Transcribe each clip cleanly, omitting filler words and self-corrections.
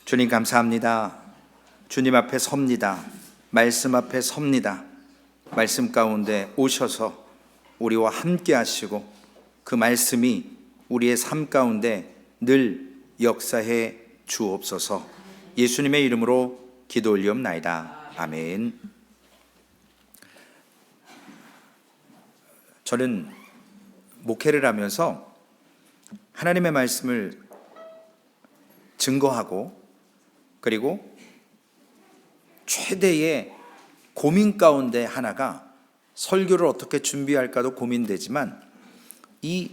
주님 감사합니다. 주님 앞에 섭니다. 말씀 앞에 섭니다. 말씀 가운데 오셔서 우리와 함께 하시고 그 말씀이 우리의 삶 가운데 늘 역사해 주옵소서. 예수님의 이름으로 기도 올리옵나이다. 아멘. 저는 목회를 하면서 하나님의 말씀을 증거하고 그리고 최대의 고민 가운데 하나가 설교를 어떻게 준비할까도 고민되지만 이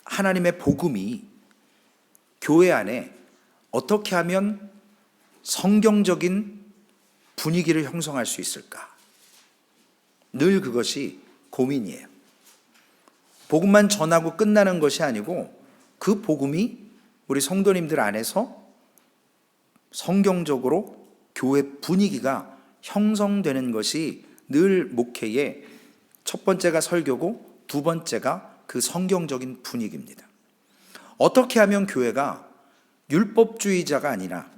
하나님의 복음이 교회 안에 어떻게 하면 성경적인 분위기를 형성할 수 있을까? 늘 그것이 고민이에요. 복음만 전하고 끝나는 것이 아니고 그 복음이 우리 성도님들 안에서 성경적으로 교회 분위기가 형성되는 것이 늘 목회의 첫 번째가 설교고 두 번째가 그 성경적인 분위기입니다. 어떻게 하면 교회가 율법주의자가 아니라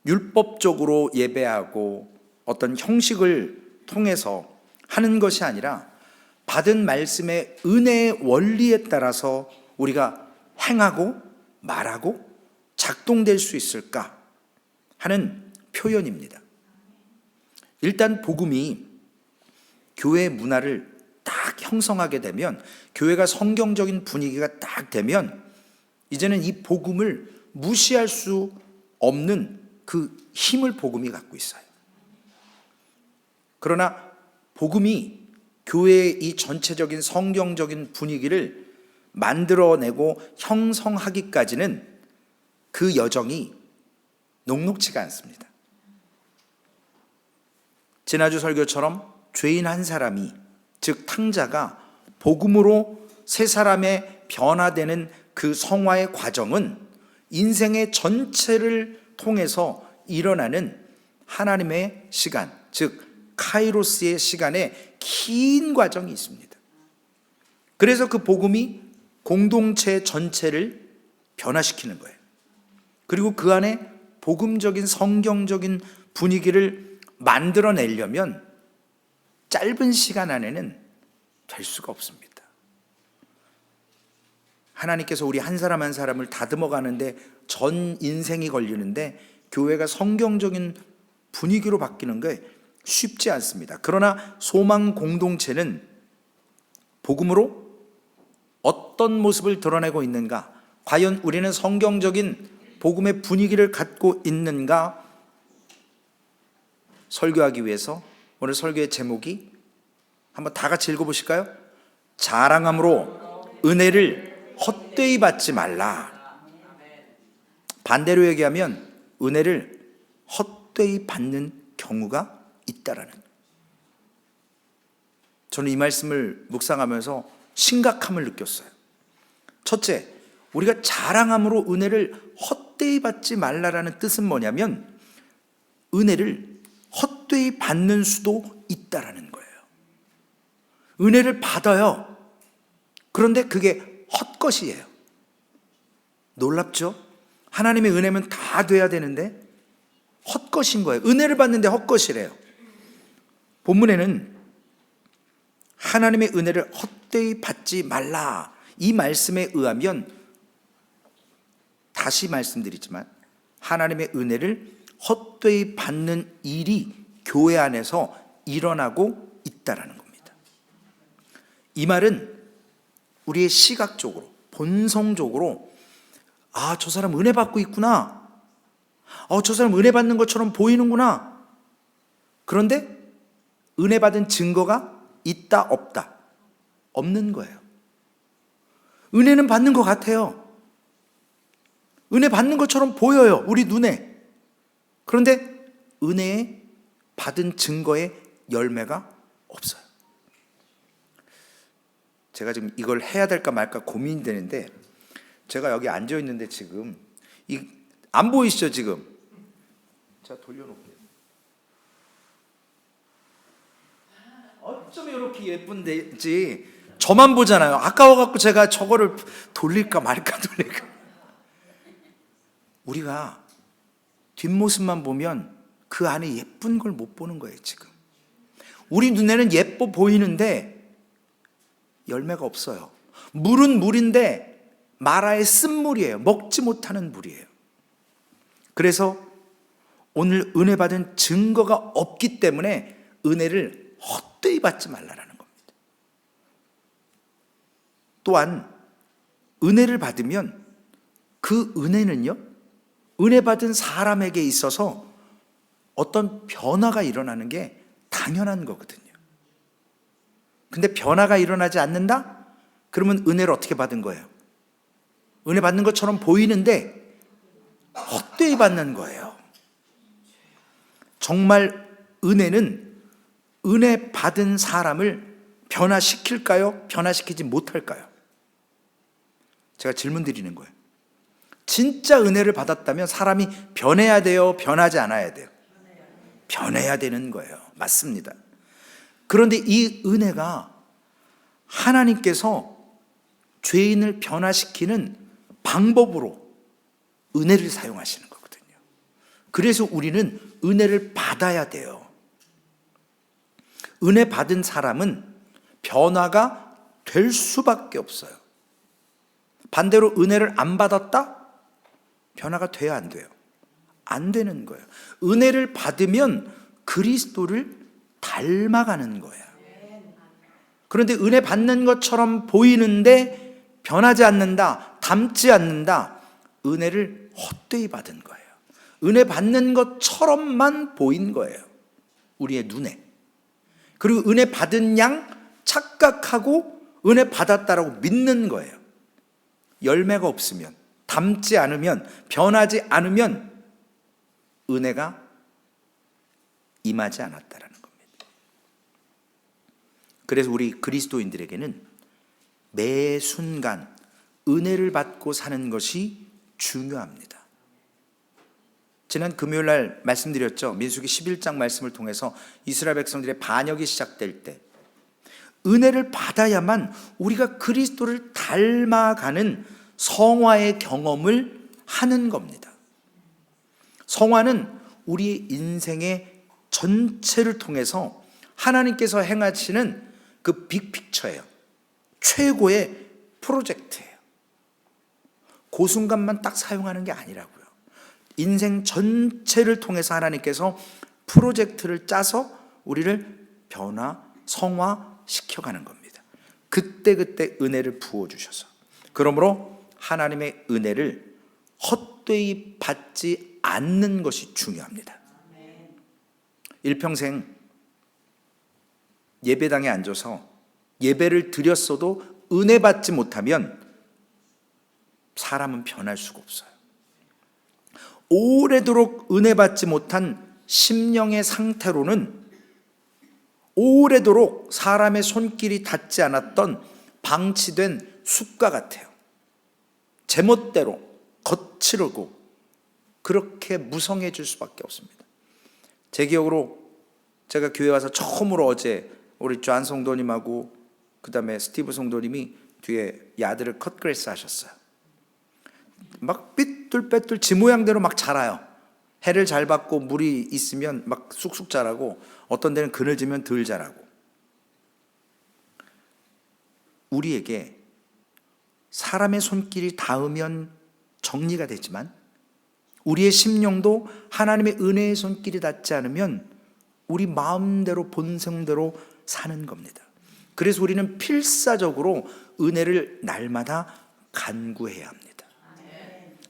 율법적으로 예배하고 어떤 형식을 통해서 하는 것이 아니라 받은 말씀의 은혜의 원리에 따라서 우리가 행하고 말하고 작동될 수 있을까 하는 표현입니다. 일단 복음이 교회 문화를 딱 형성하게 되면, 교회가 성경적인 분위기가 딱 되면 이제는 이 복음을 무시할 수 없는 그 힘을 복음이 갖고 있어요. 그러나 복음이 교회의 이 전체적인 성경적인 분위기를 만들어내고 형성하기까지는 그 여정이 녹록지가 않습니다. 지난주 설교처럼 죄인 한 사람이, 즉 탕자가 복음으로 새 사람의 변화되는 그 성화의 과정은 인생의 전체를 통해서 일어나는 하나님의 시간, 즉 카이로스의 시간에 긴 과정이 있습니다. 그래서 그 복음이 공동체 전체를 변화시키는 거예요. 그리고 그 안에 복음적인 성경적인 분위기를 만들어내려면 짧은 시간 안에는 될 수가 없습니다. 하나님께서 우리 한 사람 한 사람을 다듬어 가는데 전 인생이 걸리는데 교회가 성경적인 분위기로 바뀌는 게 쉽지 않습니다. 그러나 소망 공동체는 복음으로 어떤 모습을 드러내고 있는가? 과연 우리는 성경적인 복음의 분위기를 갖고 있는가? 설교하기 위해서 오늘 설교의 제목이 한번 다 같이 읽어보실까요? 자랑함으로 은혜를 헛되이 받지 말라. 반대로 얘기하면 은혜를 헛되이 받는 경우가 있다라는. 저는 이 말씀을 묵상하면서 심각함을 느꼈어요. 첫째, 우리가 자랑함으로 은혜를 헛되이 받지 말라라는 뜻은 뭐냐면 은혜를 헛되이 받는 수도 있다라는 거예요. 은혜를 받아요. 그런데 그게 헛것이에요. 놀랍죠? 하나님의 은혜면 다 돼야 되는데 헛것인 거예요. 은혜를 받는데 헛것이래요. 본문에는 하나님의 은혜를 헛되이 받지 말라, 이 말씀에 의하면, 다시 말씀드리지만 하나님의 은혜를 헛되이 받는 일이 교회 안에서 일어나고 있다라는 겁니다. 이 말은 우리의 시각적으로, 본성적으로 저 사람 은혜 받고 있구나, 저 사람 은혜 받는 것처럼 보이는구나. 그런데 은혜 받은 증거가 있다 없다? 없는 거예요. 은혜는 받는 것 같아요. 은혜 받는 것처럼 보여요, 우리 눈에. 그런데 은혜에 받은 증거의 열매가 없어요. 제가 지금 이걸 해야 될까 말까 고민되는데, 제가 여기 앉아 있는데 지금 안 보이시죠 지금? 제가 돌려놓을게요. 어쩜 이렇게 예쁜지 저만 보잖아요. 아까워갖고 제가 저거를 돌릴까 말까. 우리가 뒷모습만 보면 그 안에 예쁜 걸 못 보는 거예요. 지금 우리 눈에는 예뻐 보이는데 열매가 없어요. 물은 물인데 마라의 쓴물이에요. 먹지 못하는 물이에요. 그래서 오늘 은혜 받은 증거가 없기 때문에 은혜를 헛되이 받지 말라라는 겁니다. 또한 은혜를 받으면 그 은혜는요, 은혜 받은 사람에게 있어서 어떤 변화가 일어나는 게 당연한 거거든요. 근데 변화가 일어나지 않는다? 그러면 은혜를 어떻게 받은 거예요? 은혜 받는 것처럼 보이는데 헛되이 받는 거예요. 정말 은혜는 은혜 받은 사람을 변화시킬까요? 변화시키지 못할까요? 제가 질문 드리는 거예요. 진짜 은혜를 받았다면 사람이 변해야 돼요? 변하지 않아야 돼요? 변해야 되는 거예요. 맞습니다. 그런데 이 은혜가 하나님께서 죄인을 변화시키는 방법으로 은혜를 사용하시는 거거든요. 그래서 우리는 은혜를 받아야 돼요. 은혜 받은 사람은 변화가 될 수밖에 없어요. 반대로 은혜를 안 받았다? 변화가 돼야 안 돼요? 안 되는 거예요. 은혜를 받으면 그리스도를 닮아가는 거예요. 그런데 은혜 받는 것처럼 보이는데 변하지 않는다, 닮지 않는다. 은혜를 헛되이 받은 거예요. 은혜 받는 것처럼만 보인 거예요. 우리의 눈에. 그리고 은혜 받은 양 착각하고 은혜 받았다라고 믿는 거예요. 열매가 없으면, 닮지 않으면, 변하지 않으면 은혜가 임하지 않았다라는 겁니다. 그래서 우리 그리스도인들에게는 매 순간 은혜를 받고 사는 것이 중요합니다. 지난 금요일 날 말씀드렸죠. 민수기 11장 말씀을 통해서 이스라엘 백성들의 반역이 시작될 때 은혜를 받아야만 우리가 그리스도를 닮아가는 성화의 경험을 하는 겁니다. 성화는 우리 인생의 전체를 통해서 하나님께서 행하시는 그 빅픽처예요. 최고의 프로젝트예요. 그 순간만 딱 사용하는 게 아니라고요. 인생 전체를 통해서 하나님께서 프로젝트를 짜서 우리를 변화, 성화시켜가는 겁니다. 그때그때 은혜를 부어주셔서. 그러므로 하나님의 은혜를 헛되이 받지 않는 것이 중요합니다. 일평생 예배당에 앉아서 예배를 드렸어도 은혜 받지 못하면 사람은 변할 수가 없어요. 오래도록 은혜 받지 못한 심령의 상태로는 오래도록 사람의 손길이 닿지 않았던 방치된 숲과 같아요. 제멋대로 거칠고 그렇게 무성해질 수밖에 없습니다. 제 기억으로 제가 교회 와서 처음으로 어제 우리 존 성도님하고 그 다음에 스티브 성도님이 뒤에 야들을 컷그레스 하셨어요. 막 삐뚤빼뚤 지 모양대로 막 자라요. 해를 잘 받고 물이 있으면 막 쑥쑥 자라고 어떤 데는 그늘지면 덜 자라고. 우리에게 사람의 손길이 닿으면 정리가 되지만 우리의 심령도 하나님의 은혜의 손길이 닿지 않으면 우리 마음대로 본성대로 사는 겁니다. 그래서 우리는 필사적으로 은혜를 날마다 간구해야 합니다.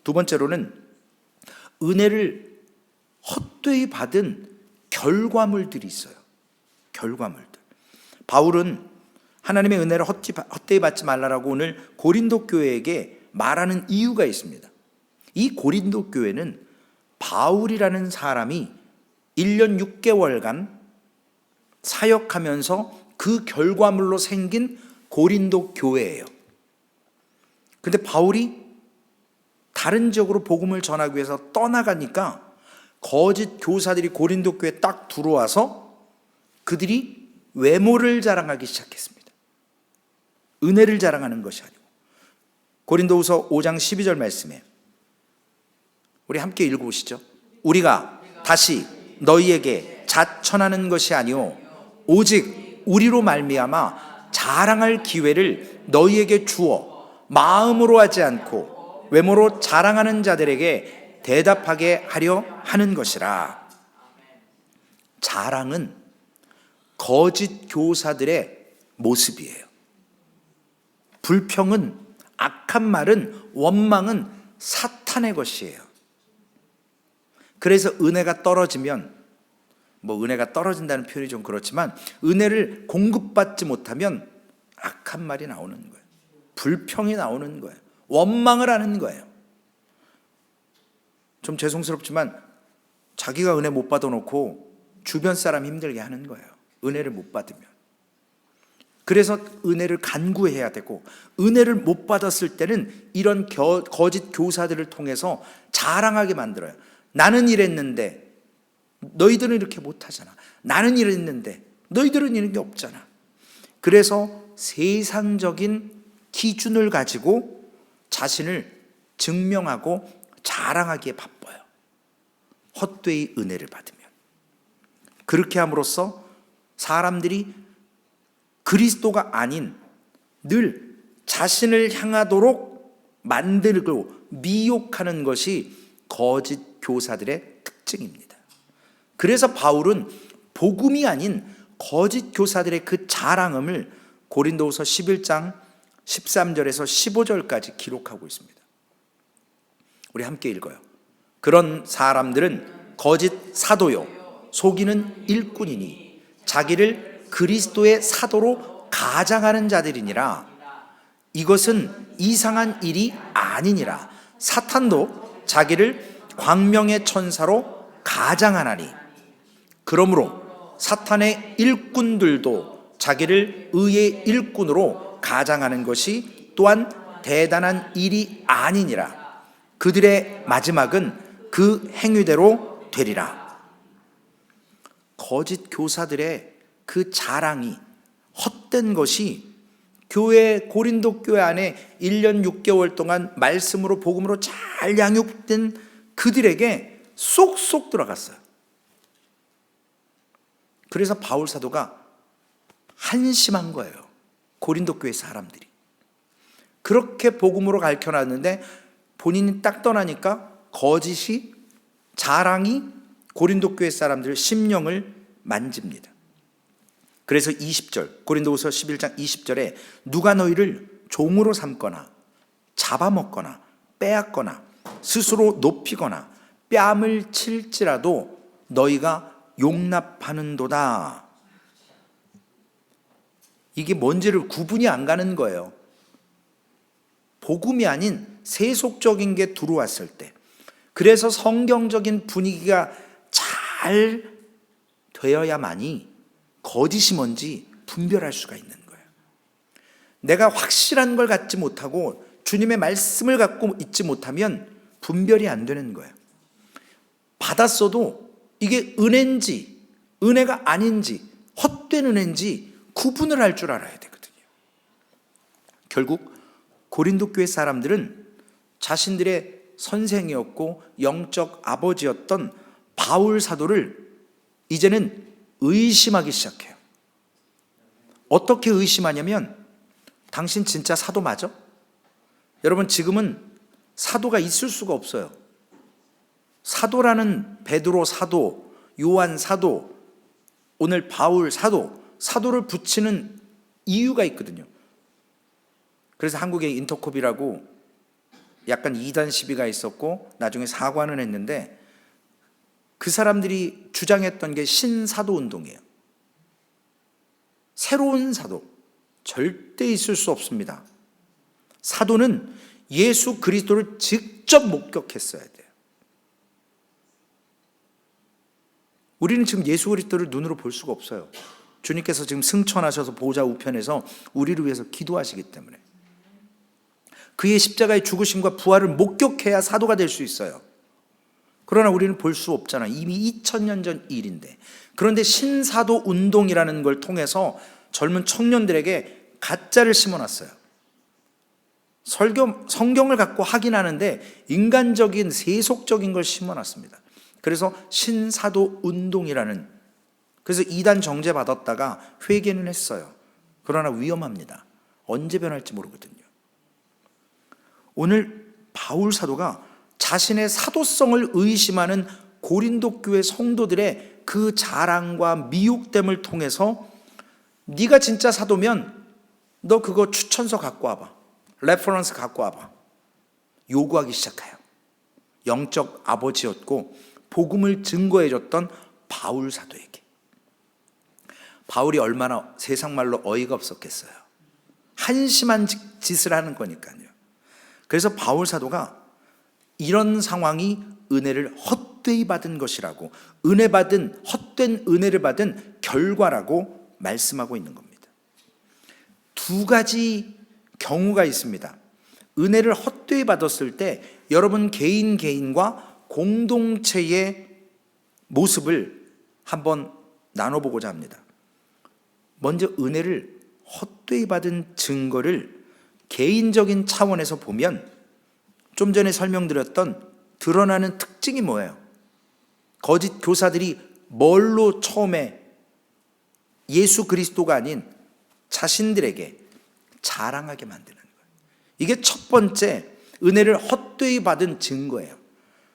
두 번째로는 은혜를 헛되이 받은 결과물들이 있어요. 결과물들. 바울은 하나님의 은혜를 헛되이 받지 말라라고 오늘 고린도 교회에게 말하는 이유가 있습니다. 이 고린도 교회는 바울이라는 사람이 1년 6개월간 사역하면서 그 결과물로 생긴 고린도 교회예요. 근데 바울이 다른 지역으로 복음을 전하기 위해서 떠나가니까 거짓 교사들이 고린도 교회에 딱 들어와서 그들이 외모를 자랑하기 시작했습니다. 은혜를 자랑하는 것이 아니고. 고린도후서 5장 12절 말씀에 우리 함께 읽어보시죠. 우리가 다시 너희에게 자천하는 것이 아니오 오직 우리로 말미암아 자랑할 기회를 너희에게 주어 마음으로 하지 않고 외모로 자랑하는 자들에게 대답하게 하려 하는 것이라. 자랑은 거짓 교사들의 모습이에요. 불평은, 악한 말은, 원망은 사탄의 것이에요. 그래서 은혜가 떨어지면, 은혜가 떨어진다는 표현이 좀 그렇지만 은혜를 공급받지 못하면 악한 말이 나오는 거예요. 불평이 나오는 거예요. 원망을 하는 거예요. 좀 죄송스럽지만 자기가 은혜 못 받아놓고 주변 사람 힘들게 하는 거예요. 은혜를 못 받으면. 그래서 은혜를 간구해야 되고, 은혜를 못 받았을 때는 이런 거짓 교사들을 통해서 자랑하게 만들어요. 나는 이랬는데 너희들은 이렇게 못하잖아. 나는 이랬는데 너희들은 이런 게 없잖아. 그래서 세상적인 기준을 가지고 자신을 증명하고 자랑하기에 바빠요. 헛되이 은혜를 받으면. 그렇게 함으로써 사람들이 그리스도가 아닌 늘 자신을 향하도록 만들고 미혹하는 것이 거짓 교사들의 특징입니다. 그래서 바울은 복음이 아닌 거짓 교사들의 그 자랑음을 고린도후서 11장 13절에서 15절까지 기록하고 있습니다. 우리 함께 읽어요. 그런 사람들은 거짓 사도요 속이는 일꾼이니 자기를 그리스도의 사도로 가장하는 자들이니라. 이것은 이상한 일이 아니니라. 사탄도 자기를 광명의 천사로 가장하나니 그러므로 사탄의 일꾼들도 자기를 의의 일꾼으로 가장하는 것이 또한 대단한 일이 아니니라. 그들의 마지막은 그 행위대로 되리라. 거짓 교사들의 그 자랑이 헛된 것이 교회, 고린도 교회 안에 1년 6개월 동안 말씀으로 복음으로 잘 양육된 그들에게 쏙쏙 들어갔어요. 그래서 바울 사도가 한심한 거예요. 고린도 교회 사람들이 그렇게 복음으로 가르쳐놨는데 본인이 딱 떠나니까 거짓이, 자랑이 고린도 교회 사람들의 심령을 만집니다. 그래서 20절 고린도후서 11장 20절에 누가 너희를 종으로 삼거나 잡아먹거나 빼앗거나 스스로 높이거나 뺨을 칠지라도 너희가 용납하는도다. 이게 뭔지를 구분이 안 가는 거예요. 복음이 아닌 세속적인 게 들어왔을 때, 그래서 성경적인 분위기가 잘 되어야만이 거짓이 뭔지 분별할 수가 있는 거예요. 내가 확실한 걸 갖지 못하고 주님의 말씀을 갖고 있지 못하면 분별이 안 되는 거예요. 받았어도 이게 은혜인지 은혜가 아닌지 헛된 은혜인지 구분을 할 줄 알아야 되거든요. 결국 고린도 교회 사람들은 자신들의 선생이었고 영적 아버지였던 바울 사도를 이제는 의심하기 시작해요. 어떻게 의심하냐면, 당신 진짜 사도 맞아? 여러분, 지금은 사도가 있을 수가 없어요. 사도라는 베드로 사도, 요한 사도, 오늘 바울 사도, 사도를 붙이는 이유가 있거든요. 그래서 한국에 인터콥이라고 약간 이단 시비가 있었고 나중에 사과는 했는데, 그 사람들이 주장했던 게 신사도 운동이에요. 새로운 사도 절대 있을 수 없습니다. 사도는 예수 그리스도를 직접 목격했어야 돼요. 우리는 지금 예수 그리스도를 눈으로 볼 수가 없어요. 주님께서 지금 승천하셔서 보좌 우편에서 우리를 위해서 기도하시기 때문에 그의 십자가의 죽으심과 부활을 목격해야 사도가 될 수 있어요. 그러나 우리는 볼 수 없잖아. 이미 2000년 전 일인데. 그런데 신사도 운동이라는 걸 통해서 젊은 청년들에게 가짜를 심어놨어요. 성경을 갖고 하긴 하는데 인간적인 세속적인 걸 심어놨습니다. 그래서 신사도 운동이라는, 그래서 이단 정죄 받았다가 회개는 했어요. 그러나 위험합니다. 언제 변할지 모르거든요. 오늘 바울 사도가 자신의 사도성을 의심하는 고린도 교회 성도들의 그 자랑과 미혹됨을 통해서 네가 진짜 사도면 너 그거 추천서 갖고 와봐, 레퍼런스 갖고 와봐, 요구하기 시작해요. 영적 아버지였고 복음을 증거해줬던 바울 사도에게. 바울이 얼마나 세상 말로 어이가 없었겠어요. 한심한 짓을 하는 거니까요. 그래서 바울 사도가 이런 상황이 은혜를 헛되이 받은 것이라고, 헛된 은혜를 받은 결과라고 말씀하고 있는 겁니다. 두 가지 경우가 있습니다. 은혜를 헛되이 받았을 때 여러분 개인과 공동체의 모습을 한번 나눠보고자 합니다. 먼저 은혜를 헛되이 받은 증거를 개인적인 차원에서 보면 좀 전에 설명드렸던 드러나는 특징이 뭐예요? 거짓 교사들이 뭘로 처음에 예수 그리스도가 아닌 자신들에게 자랑하게 만드는 거예요. 이게 첫 번째 은혜를 헛되이 받은 증거예요.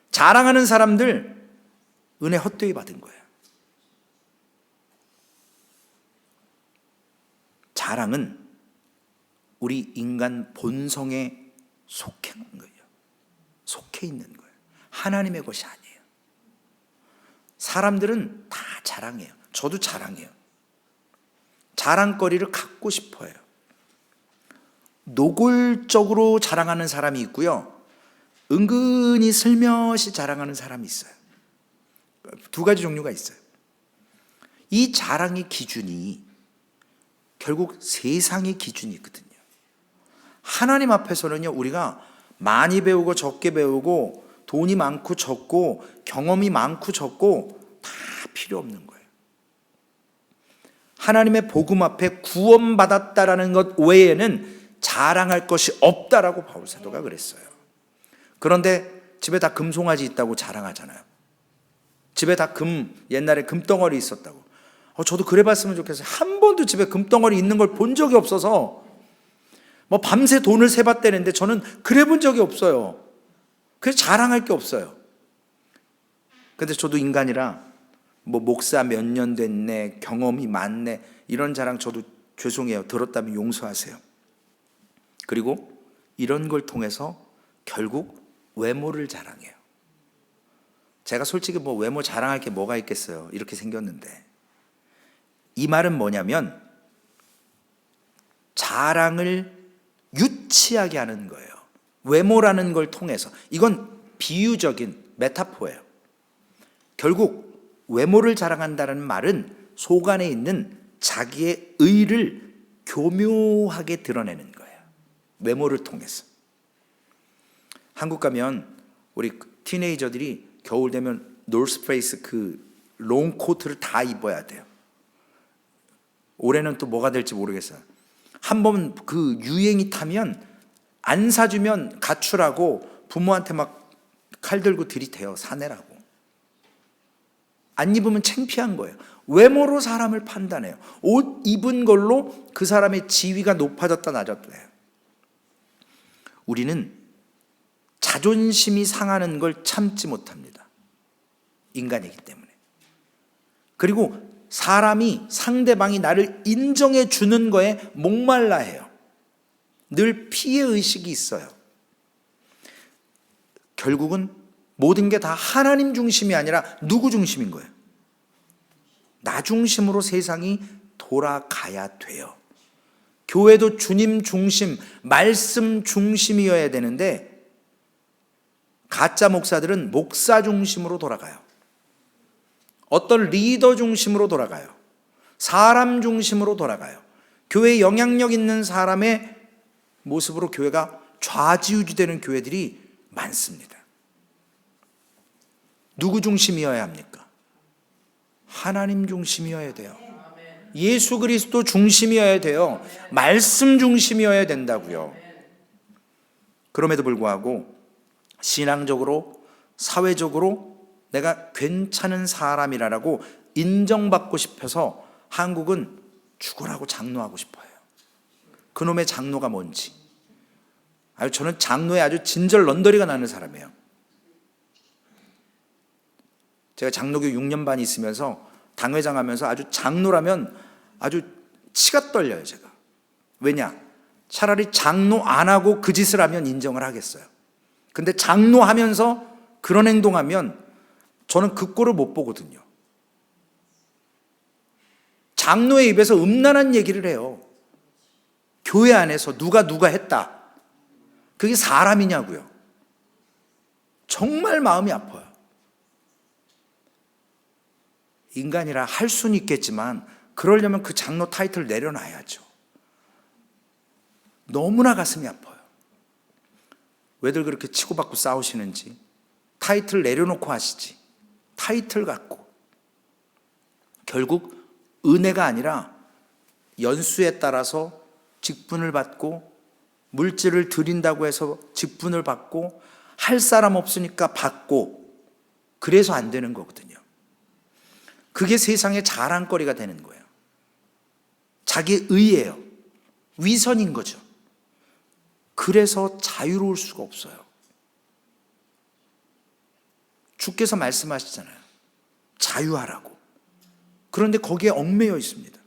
자랑하는 사람들 은혜 헛되이 받은 거예요. 자랑은 우리 인간 본성에 속해 있는 거예요. 속해 있는 거예요. 하나님의 것이 아니에요. 사람들은 다 자랑해요. 저도 자랑해요. 자랑거리를 갖고 싶어요. 노골적으로 자랑하는 사람이 있고요, 은근히 슬며시 자랑하는 사람이 있어요. 두 가지 종류가 있어요. 이 자랑의 기준이 결국 세상의 기준이 있거든요. 하나님 앞에서는요, 우리가 많이 배우고 적게 배우고 돈이 많고 적고 경험이 많고 적고 다 필요 없는 거예요. 하나님의 복음 앞에 구원받았다라는 것 외에는 자랑할 것이 없다라고 바울 사도가 그랬어요. 그런데 집에 다 금송아지 있다고 자랑하잖아요. 집에 다 옛날에 금덩어리 있었다고. 저도 그래 봤으면 좋겠어요. 한 번도 집에 금덩어리 있는 걸 본 적이 없어서 밤새 돈을 세봤다는데 저는 그래 본 적이 없어요. 그래서 자랑할 게 없어요. 근데 저도 인간이라 목사 몇 년 됐네, 경험이 많네, 이런 자랑 저도 죄송해요. 들었다면 용서하세요. 그리고 이런 걸 통해서 결국 외모를 자랑해요. 제가 솔직히 외모 자랑할 게 뭐가 있겠어요. 이렇게 생겼는데. 이 말은 뭐냐면 자랑을 유치하게 하는 거예요. 외모라는 걸 통해서. 이건 비유적인 메타포예요. 결국 외모를 자랑한다는 말은 속 안에 있는 자기의 의를 교묘하게 드러내는 거예요. 외모를 통해서. 한국 가면 우리 티네이저들이 겨울 되면 노스페이스 그 롱코트를 다 입어야 돼요. 올해는 또 뭐가 될지 모르겠어요. 한번 그 유행이 타면 안 사주면 가출하고 부모한테 막 칼 들고 들이대요. 사내라고. 안 입으면 창피한 거예요. 외모로 사람을 판단해요. 옷 입은 걸로 그 사람의 지위가 높아졌다 낮았다 해요. 우리는 자존심이 상하는 걸 참지 못합니다. 인간이기 때문에. 그리고 상대방이 나를 인정해 주는 거에 목말라 해요. 늘 피해의식이 있어요. 결국은 모든 게 다 하나님 중심이 아니라 누구 중심인 거예요? 나 중심으로 세상이 돌아가야 돼요. 교회도 주님 중심, 말씀 중심이어야 되는데 가짜 목사들은 목사 중심으로 돌아가요. 어떤 리더 중심으로 돌아가요. 사람 중심으로 돌아가요. 교회에 영향력 있는 사람의 모습으로 교회가 좌지우지되는 교회들이 많습니다. 누구 중심이어야 합니까? 하나님 중심이어야 돼요. 예수 그리스도 중심이어야 돼요. 말씀 중심이어야 된다고요. 그럼에도 불구하고 신앙적으로, 사회적으로 내가 괜찮은 사람이라고 인정받고 싶어서 한국은 죽으라고 장로하고 싶어요. 그놈의 장로가 뭔지. 저는 장로에 아주 진절 런더리가 나는 사람이에요. 제가 장로교 6년 반 있으면서 당회장 하면서 아주 장로라면 아주 치가 떨려요, 제가. 왜냐? 차라리 장로 안 하고 그 짓을 하면 인정을 하겠어요. 근데 장로 하면서 그런 행동하면 저는 그 꼴을 못 보거든요. 장로의 입에서 음란한 얘기를 해요. 교회 안에서 누가 했다. 그게 사람이냐고요. 정말 마음이 아파요. 인간이라 할 수는 있겠지만 그러려면 그 장로 타이틀 내려놔야죠. 너무나 가슴이 아파요. 왜들 그렇게 치고받고 싸우시는지. 타이틀 내려놓고 하시지. 타이틀 갖고. 결국 은혜가 아니라 연수에 따라서 직분을 받고 물질을 드린다고 해서 직분을 받고 할 사람 없으니까 받고 그래서 안 되는 거거든요. 그게 세상의 자랑거리가 되는 거예요. 자기 의예요. 위선인 거죠. 그래서 자유로울 수가 없어요. 주께서 말씀하시잖아요. 자유하라고. 그런데 거기에 얽매여 있습니다.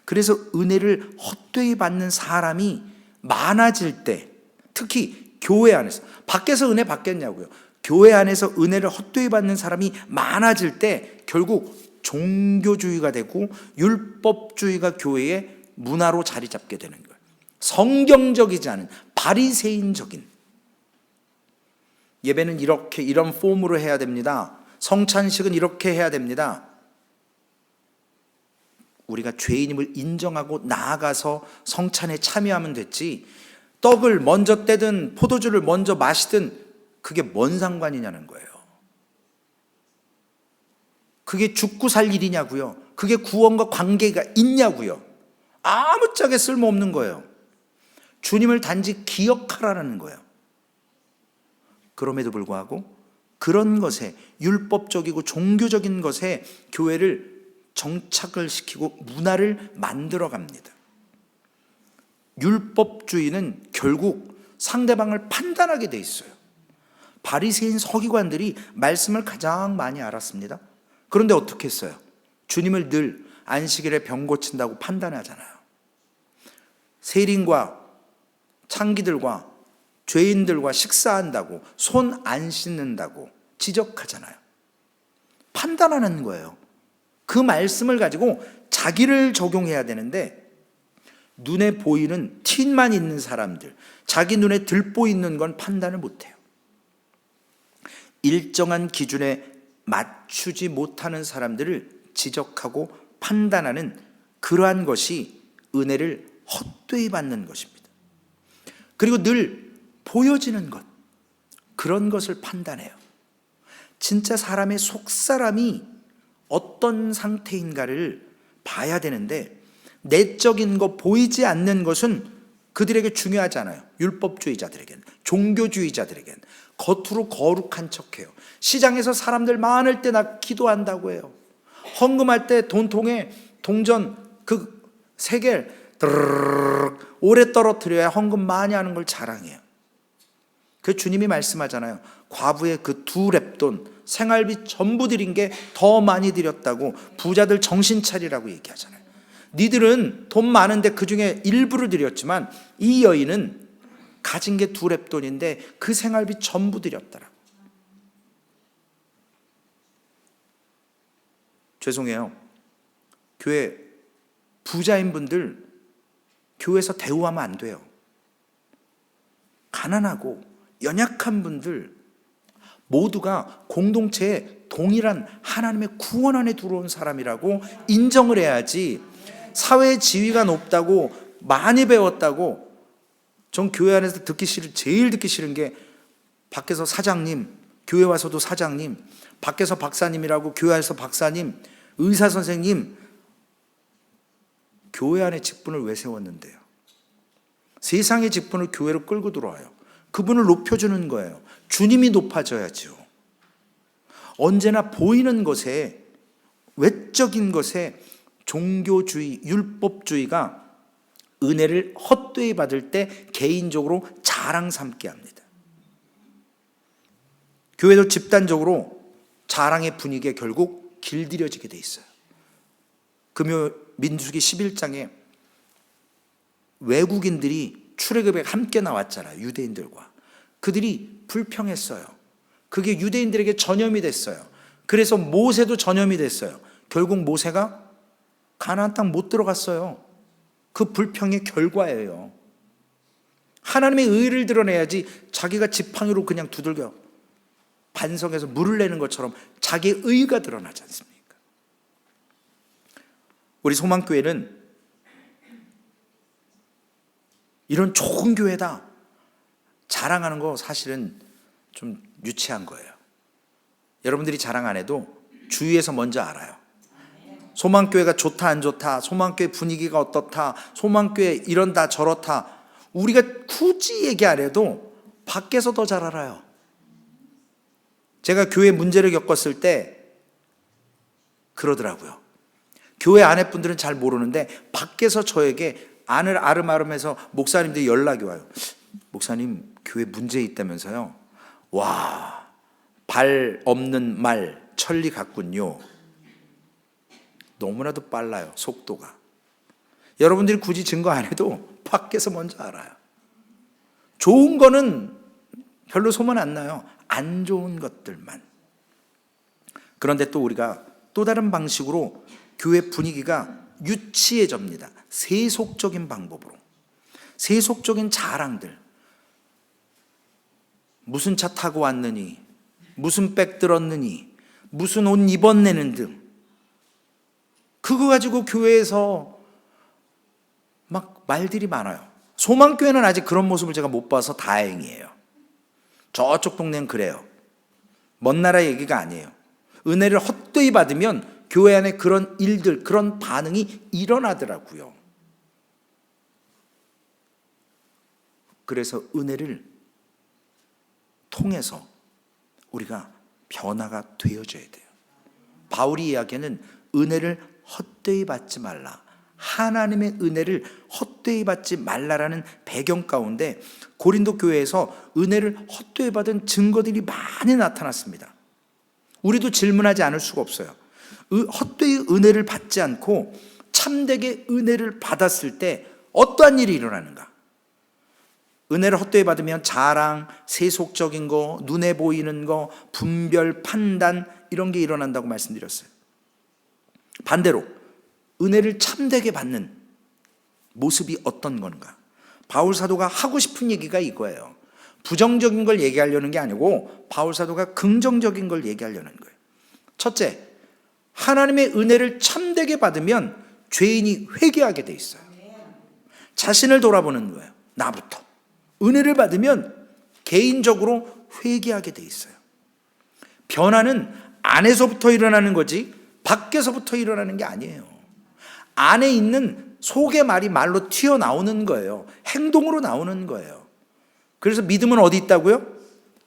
그래서 은혜를 헛되이 받는 사람이 많아질 때, 특히 교회 안에서, 밖에서 은혜 받겠냐고요. 교회 안에서 은혜를 헛되이 받는 사람이 많아질 때 결국 종교주의가 되고 율법주의가 교회의 문화로 자리 잡게 되는 거예요. 성경적이지 않은 바리새인적인. 예배는 이런 폼으로 해야 됩니다. 성찬식은 이렇게 해야 됩니다. 우리가 죄인임을 인정하고 나아가서 성찬에 참여하면 됐지, 떡을 먼저 떼든 포도주를 먼저 마시든 그게 뭔 상관이냐는 거예요. 그게 죽고 살 일이냐고요. 그게 구원과 관계가 있냐고요. 아무짝에 쓸모없는 거예요. 주님을 단지 기억하라는 거예요. 그럼에도 불구하고 그런 것에, 율법적이고 종교적인 것에 교회를 정착을 시키고 문화를 만들어 갑니다. 율법주의는 결국 상대방을 판단하게 돼 있어요. 바리새인 서기관들이 말씀을 가장 많이 알았습니다. 그런데 어떻게 했어요? 주님을 늘 안식일에 병 고친다고 판단하잖아요. 세린과 창기들과 죄인들과 식사한다고, 손 안 씻는다고 지적하잖아요. 판단하는 거예요. 그 말씀을 가지고 자기를 적용해야 되는데, 눈에 보이는 틴만 있는 사람들, 자기 눈에 들보 있는 건 판단을 못해요. 일정한 기준에 맞추지 못하는 사람들을 지적하고 판단하는 그러한 것이 은혜를 헛되이 받는 것입니다. 그리고 늘 보여지는 것, 그런 것을 판단해요. 진짜 사람의 속사람이 어떤 상태인가를 봐야 되는데, 내적인 거, 보이지 않는 것은 그들에게 중요하지 않아요. 율법주의자들에겐, 종교주의자들에겐. 겉으로 거룩한 척해요. 시장에서 사람들 많을 때 나 기도한다고 해요. 헌금할 때 돈통에 동전 그 3개 오래 떨어뜨려야 헌금 많이 하는 걸 자랑해요. 그 주님이 말씀하잖아요. 과부의 그 2렙돈 생활비 전부 드린 게 더 많이 드렸다고, 부자들 정신 차리라고 얘기하잖아요. 니들은 돈 많은데 그 중에 일부를 드렸지만 이 여인은 가진 게 2렙돈인데 그 생활비 전부 드렸더라고. 죄송해요. 교회 부자인 분들 교회에서 대우하면 안 돼요. 가난하고 연약한 분들 모두가 공동체에 동일한 하나님의 구원 안에 들어온 사람이라고 인정을 해야지, 사회 지위가 높다고 많이 배웠다고. 전 교회 안에서 제일 듣기 싫은 게, 밖에서 사장님, 교회 와서도 사장님, 밖에서 박사님이라고, 교회 안에서 박사님, 의사 선생님. 교회 안에 직분을 왜 세웠는데요? 세상의 직분을 교회로 끌고 들어와요. 그분을 높여주는 거예요. 주님이 높아져야죠. 언제나 보이는 것에, 외적인 것에 종교주의, 율법주의가 은혜를 헛되이 받을 때 개인적으로 자랑 삼게 합니다. 교회도 집단적으로 자랑의 분위기에 결국 길들여지게 돼 있어요. 금요 민수기 11장에 외국인들이 출애굽에 함께 나왔잖아요. 유대인들과. 그들이 불평했어요. 그게 유대인들에게 전염이 됐어요. 그래서 모세도 전염이 됐어요. 결국 모세가 가나안 땅 못 들어갔어요. 그 불평의 결과예요. 하나님의 의를 드러내야지 자기가 지팡이로 그냥 두들겨 반석에서 물을 내는 것처럼 자기의 의가 드러나지 않습니까? 우리 소망교회는 이런 좋은 교회다 자랑하는 거 사실은 좀 유치한 거예요. 여러분들이 자랑 안 해도 주위에서 먼저 알아요. 소망교회가 좋다 안 좋다, 소망교회 분위기가 어떻다, 소망교회 이런다 저렇다, 우리가 굳이 얘기 안 해도 밖에서 더 잘 알아요. 제가 교회 문제를 겪었을 때 그러더라고요. 교회 안에 분들은 잘 모르는데 밖에서 저에게 안을 아름아름해서 목사님들이 연락이 와요. 목사님 교회 문제 있다면서요? 와, 발 없는 말 천리 같군요. 너무나도 빨라요, 속도가. 여러분들이 굳이 증거 안 해도 밖에서 먼저 알아요. 좋은 거는 별로 소문 안 나요. 안 좋은 것들만. 그런데 또 우리가 또 다른 방식으로 교회 분위기가 유치해집니다. 세속적인 방법으로. 세속적인 자랑들. 무슨 차 타고 왔느니, 무슨 백 들었느니, 무슨 옷 입었느는 등. 그거 가지고 교회에서 막 말들이 많아요. 소망교회는 아직 그런 모습을 제가 못 봐서 다행이에요. 저쪽 동네는 그래요. 먼 나라 얘기가 아니에요. 은혜를 헛되이 받으면 교회 안에 그런 일들, 그런 반응이 일어나더라고요. 그래서 은혜를 통해서 우리가 변화가 되어져야 돼요. 바울이 이야기하는 은혜를 헛되이 받지 말라, 하나님의 은혜를 헛되이 받지 말라라는 배경 가운데 고린도 교회에서 은혜를 헛되이 받은 증거들이 많이 나타났습니다. 우리도 질문하지 않을 수가 없어요. 헛되이 은혜를 받지 않고 참되게 은혜를 받았을 때 어떠한 일이 일어나는가? 은혜를 헛되이 받으면 자랑, 세속적인 거, 눈에 보이는 거, 분별, 판단 이런 게 일어난다고 말씀드렸어요. 반대로 은혜를 참되게 받는 모습이 어떤 건가? 바울 사도가 하고 싶은 얘기가 이거예요. 부정적인 걸 얘기하려는 게 아니고 바울 사도가 긍정적인 걸 얘기하려는 거예요. 첫째, 하나님의 은혜를 참되게 받으면 죄인이 회개하게 돼 있어요. 자신을 돌아보는 거예요. 나부터. 은혜를 받으면 개인적으로 회개하게 돼 있어요. 변화는 안에서부터 일어나는 거지 밖에서부터 일어나는 게 아니에요. 안에 있는 속의 말이 말로 튀어나오는 거예요. 행동으로 나오는 거예요. 그래서 믿음은 어디 있다고요?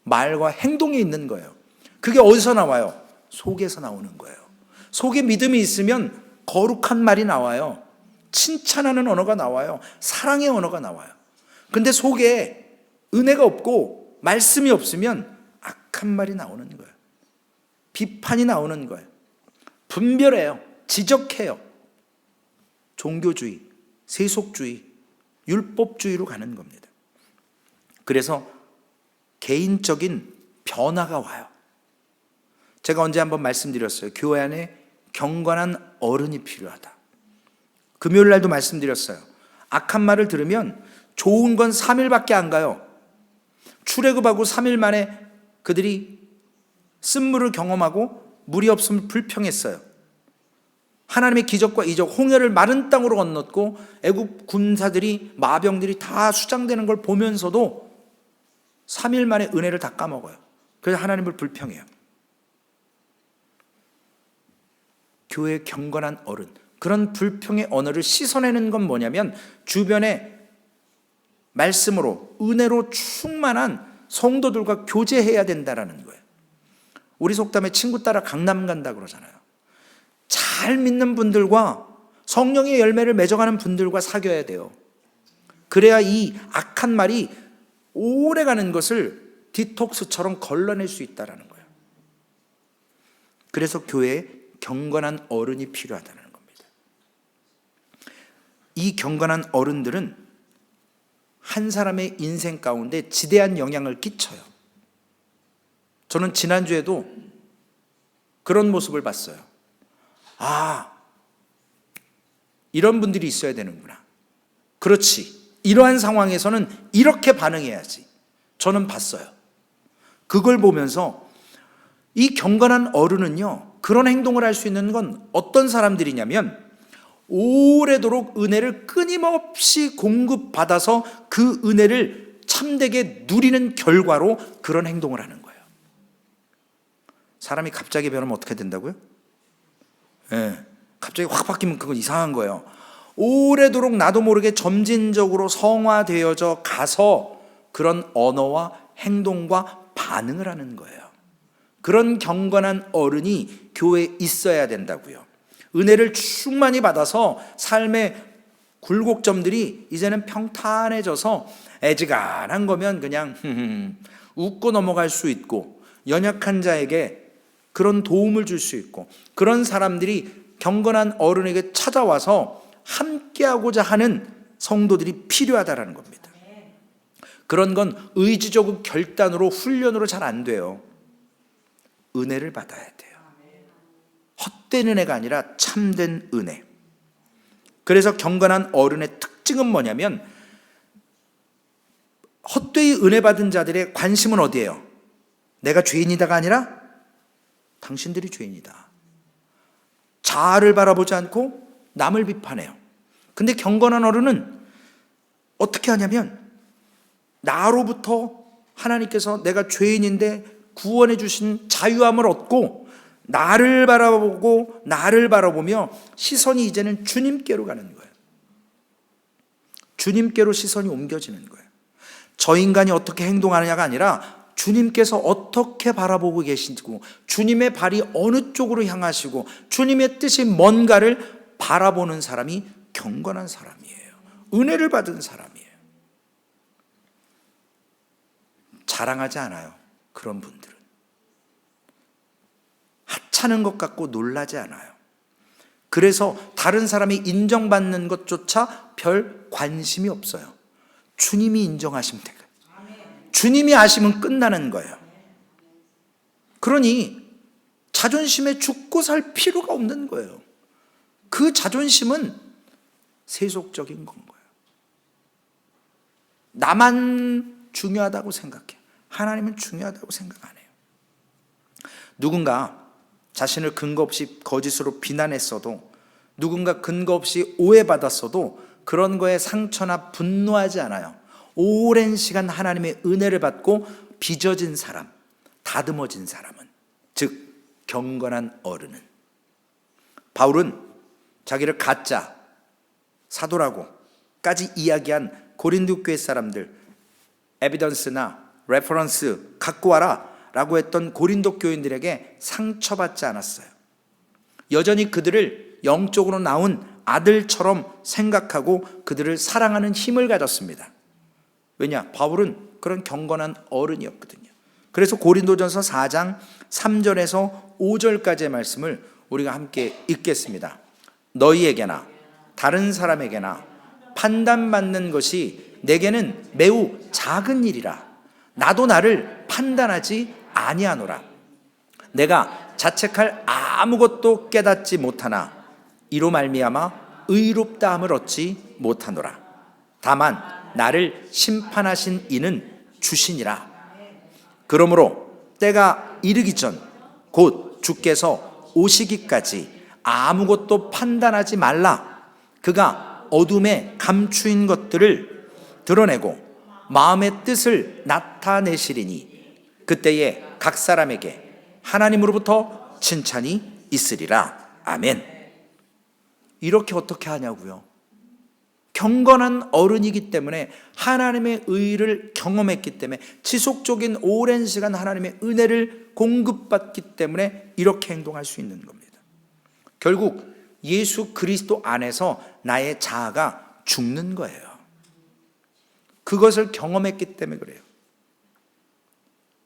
말과 행동에 있는 거예요. 그게 어디서 나와요? 속에서 나오는 거예요. 속에 믿음이 있으면 거룩한 말이 나와요. 칭찬하는 언어가 나와요. 사랑의 언어가 나와요. 근데 속에 은혜가 없고 말씀이 없으면 악한 말이 나오는 거예요. 비판이 나오는 거예요. 분별해요. 지적해요. 종교주의, 세속주의, 율법주의로 가는 겁니다. 그래서 개인적인 변화가 와요. 제가 언제 한번 말씀드렸어요. 교회 안에 경건한 어른이 필요하다. 금요일 날도 말씀드렸어요. 악한 말을 들으면 좋은 건 3일밖에 안 가요. 출애굽하고 3일 만에 그들이 쓴물을 경험하고 물이 없음을 불평했어요. 하나님의 기적과 이적, 홍해를 마른 땅으로 건넜고 애굽 군사들이, 마병들이 다 수장되는 걸 보면서도 3일 만에 은혜를 다 까먹어요. 그래서 하나님을 불평해요. 교회의 경건한 어른, 그런 불평의 언어를 씻어내는 건 뭐냐면 주변에 말씀으로, 은혜로 충만한 성도들과 교제해야 된다라는 거예요. 우리 속담에 친구 따라 강남 간다 그러잖아요. 잘 믿는 분들과 성령의 열매를 맺어가는 분들과 사귀어야 돼요. 그래야 이 악한 말이 오래가는 것을 디톡스처럼 걸러낼 수 있다는 거예요. 그래서 교회에 경건한 어른이 필요하다는 겁니다. 이 경건한 어른들은 한 사람의 인생 가운데 지대한 영향을 끼쳐요. 저는 지난주에도 그런 모습을 봤어요. 아, 이런 분들이 있어야 되는구나. 그렇지. 이러한 상황에서는 이렇게 반응해야지. 저는 봤어요. 그걸 보면서 이 경건한 어른은요, 그런 행동을 할 수 있는 건 어떤 사람들이냐면 오래도록 은혜를 끊임없이 공급받아서 그 은혜를 참되게 누리는 결과로 그런 행동을 하는 거예요. 사람이 갑자기 변하면 어떻게 된다고요? 갑자기 확 바뀌면 그건 이상한 거예요. 오래도록 나도 모르게 점진적으로 성화되어져 가서 그런 언어와 행동과 반응을 하는 거예요. 그런 경건한 어른이 교회에 있어야 된다고요. 은혜를 충만히 받아서 삶의 굴곡점들이 이제는 평탄해져서 애지간한 거면 그냥 웃고 넘어갈 수 있고, 연약한 자에게 그런 도움을 줄 수 있고, 그런 사람들이 경건한 어른에게 찾아와서 함께하고자 하는 성도들이 필요하다는 겁니다. 그런 건 의지적 결단으로, 훈련으로 잘 안 돼요. 은혜를 받아야 돼요. 헛된 은혜가 아니라 참된 은혜. 그래서 경건한 어른의 특징은 뭐냐면, 헛되이 은혜 받은 자들의 관심은 어디예요? 내가 죄인이다가 아니라 당신들이 죄인이다. 자아를 바라보지 않고 남을 비판해요. 근데 경건한 어른은 어떻게 하냐면, 나로부터 하나님께서 내가 죄인인데 구원해 주신 자유함을 얻고 나를 바라보고 나를 바라보며 시선이 이제는 주님께로 가는 거예요. 주님께로 시선이 옮겨지는 거예요. 저 인간이 어떻게 행동하느냐가 아니라 주님께서 어떻게 바라보고 계시고, 주님의 발이 어느 쪽으로 향하시고 주님의 뜻이 뭔가를 바라보는 사람이 경건한 사람이에요. 은혜를 받은 사람이에요. 자랑하지 않아요. 그런 분들은 하찮은 것 같고 놀라지 않아요. 그래서 다른 사람이 인정받는 것조차 별 관심이 없어요. 주님이 인정하시면 돼요. 주님이 아시면 끝나는 거예요. 그러니 자존심에 죽고 살 필요가 없는 거예요. 그 자존심은 세속적인 건 거예요. 나만 중요하다고 생각해. 하나님은 중요하다고 생각 안 해요. 누군가 자신을 근거 없이 거짓으로 비난했어도, 누군가 근거 없이 오해받았어도 그런 거에 상처나 분노하지 않아요. 오랜 시간 하나님의 은혜를 받고 빚어진 사람, 다듬어진 사람은, 즉 경건한 어른은. 바울은 자기를 가짜 사도라고까지 이야기한 고린도 교회 사람들, 에비던스나 레퍼런스 갖고 와라 라고 했던 고린도 교인들에게 상처받지 않았어요. 여전히 그들을 영적으로 나온 아들처럼 생각하고 그들을 사랑하는 힘을 가졌습니다. 왜냐? 바울은 그런 경건한 어른이었거든요. 그래서 고린도전서 4장 3절에서 5절까지의 말씀을 우리가 함께 읽겠습니다. 너희에게나 다른 사람에게나 판단받는 것이 내게는 매우 작은 일이라. 나도 나를 판단하지 아니하노라. 내가 자책할 아무것도 깨닫지 못하나 이로 말미암아 의롭다함을 얻지 못하노라. 다만 나를 심판하신 이는 주시니라. 그러므로 때가 이르기 전 곧 주께서 오시기까지 아무것도 판단하지 말라. 그가 어둠에 감추인 것들을 드러내고 마음의 뜻을 나타내시리니 그때에 각 사람에게 하나님으로부터 칭찬이 있으리라. 아멘. 이렇게 어떻게 하냐고요? 경건한 어른이기 때문에 하나님의 의를 경험했기 때문에 지속적인 오랜 시간 하나님의 은혜를 공급받기 때문에 이렇게 행동할 수 있는 겁니다. 결국 예수 그리스도 안에서 나의 자아가 죽는 거예요. 그것을 경험했기 때문에 그래요.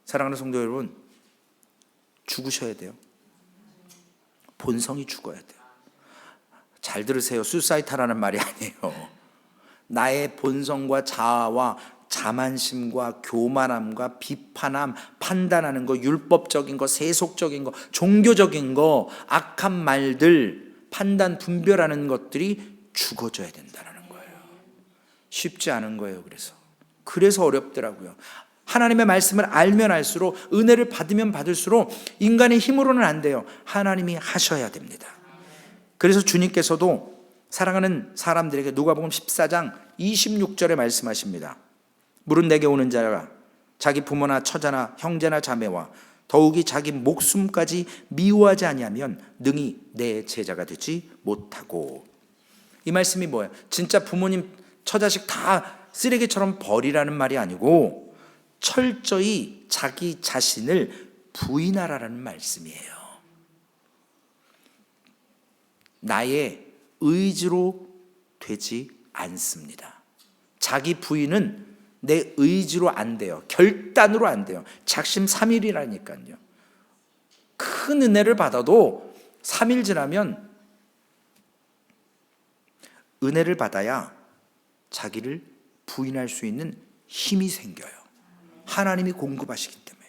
사랑하는 성도 여러분, 죽으셔야 돼요. 본성이 죽어야 돼요. 잘 들으세요. 수사이타라는 말이 아니에요. 나의 본성과 자아와 자만심과 교만함과 비판함, 판단하는 거, 율법적인 거, 세속적인 거, 종교적인 거, 악한 말들, 판단, 분별하는 것들이 죽어져야 된다는 거예요. 쉽지 않은 거예요. 그래서 어렵더라고요. 하나님의 말씀을 알면 알수록, 은혜를 받으면 받을수록 인간의 힘으로는 안 돼요. 하나님이 하셔야 됩니다. 그래서 주님께서도 사랑하는 사람들에게 누가복음 14장 26절에 말씀하십니다. 물은 내게 오는 자가 자기 부모나 처자나 형제나 자매와 더욱이 자기 목숨까지 미워하지 아니하면 능히 내 제자가 되지 못하고. 이 말씀이 뭐예요? 진짜 부모님 처자식 다 쓰레기처럼 버리라는 말이 아니고 철저히 자기 자신을 부인하라는 말씀이에요. 나의 의지로 되지 않습니다. 자기 부인은 내 의지로 안 돼요. 결단으로 안 돼요. 작심 3일이라니까요. 큰 은혜를 받아도 3일 지나면 은혜를 받아야 자기를 부인할 수 있는 힘이 생겨요. 하나님이 공급하시기 때문에.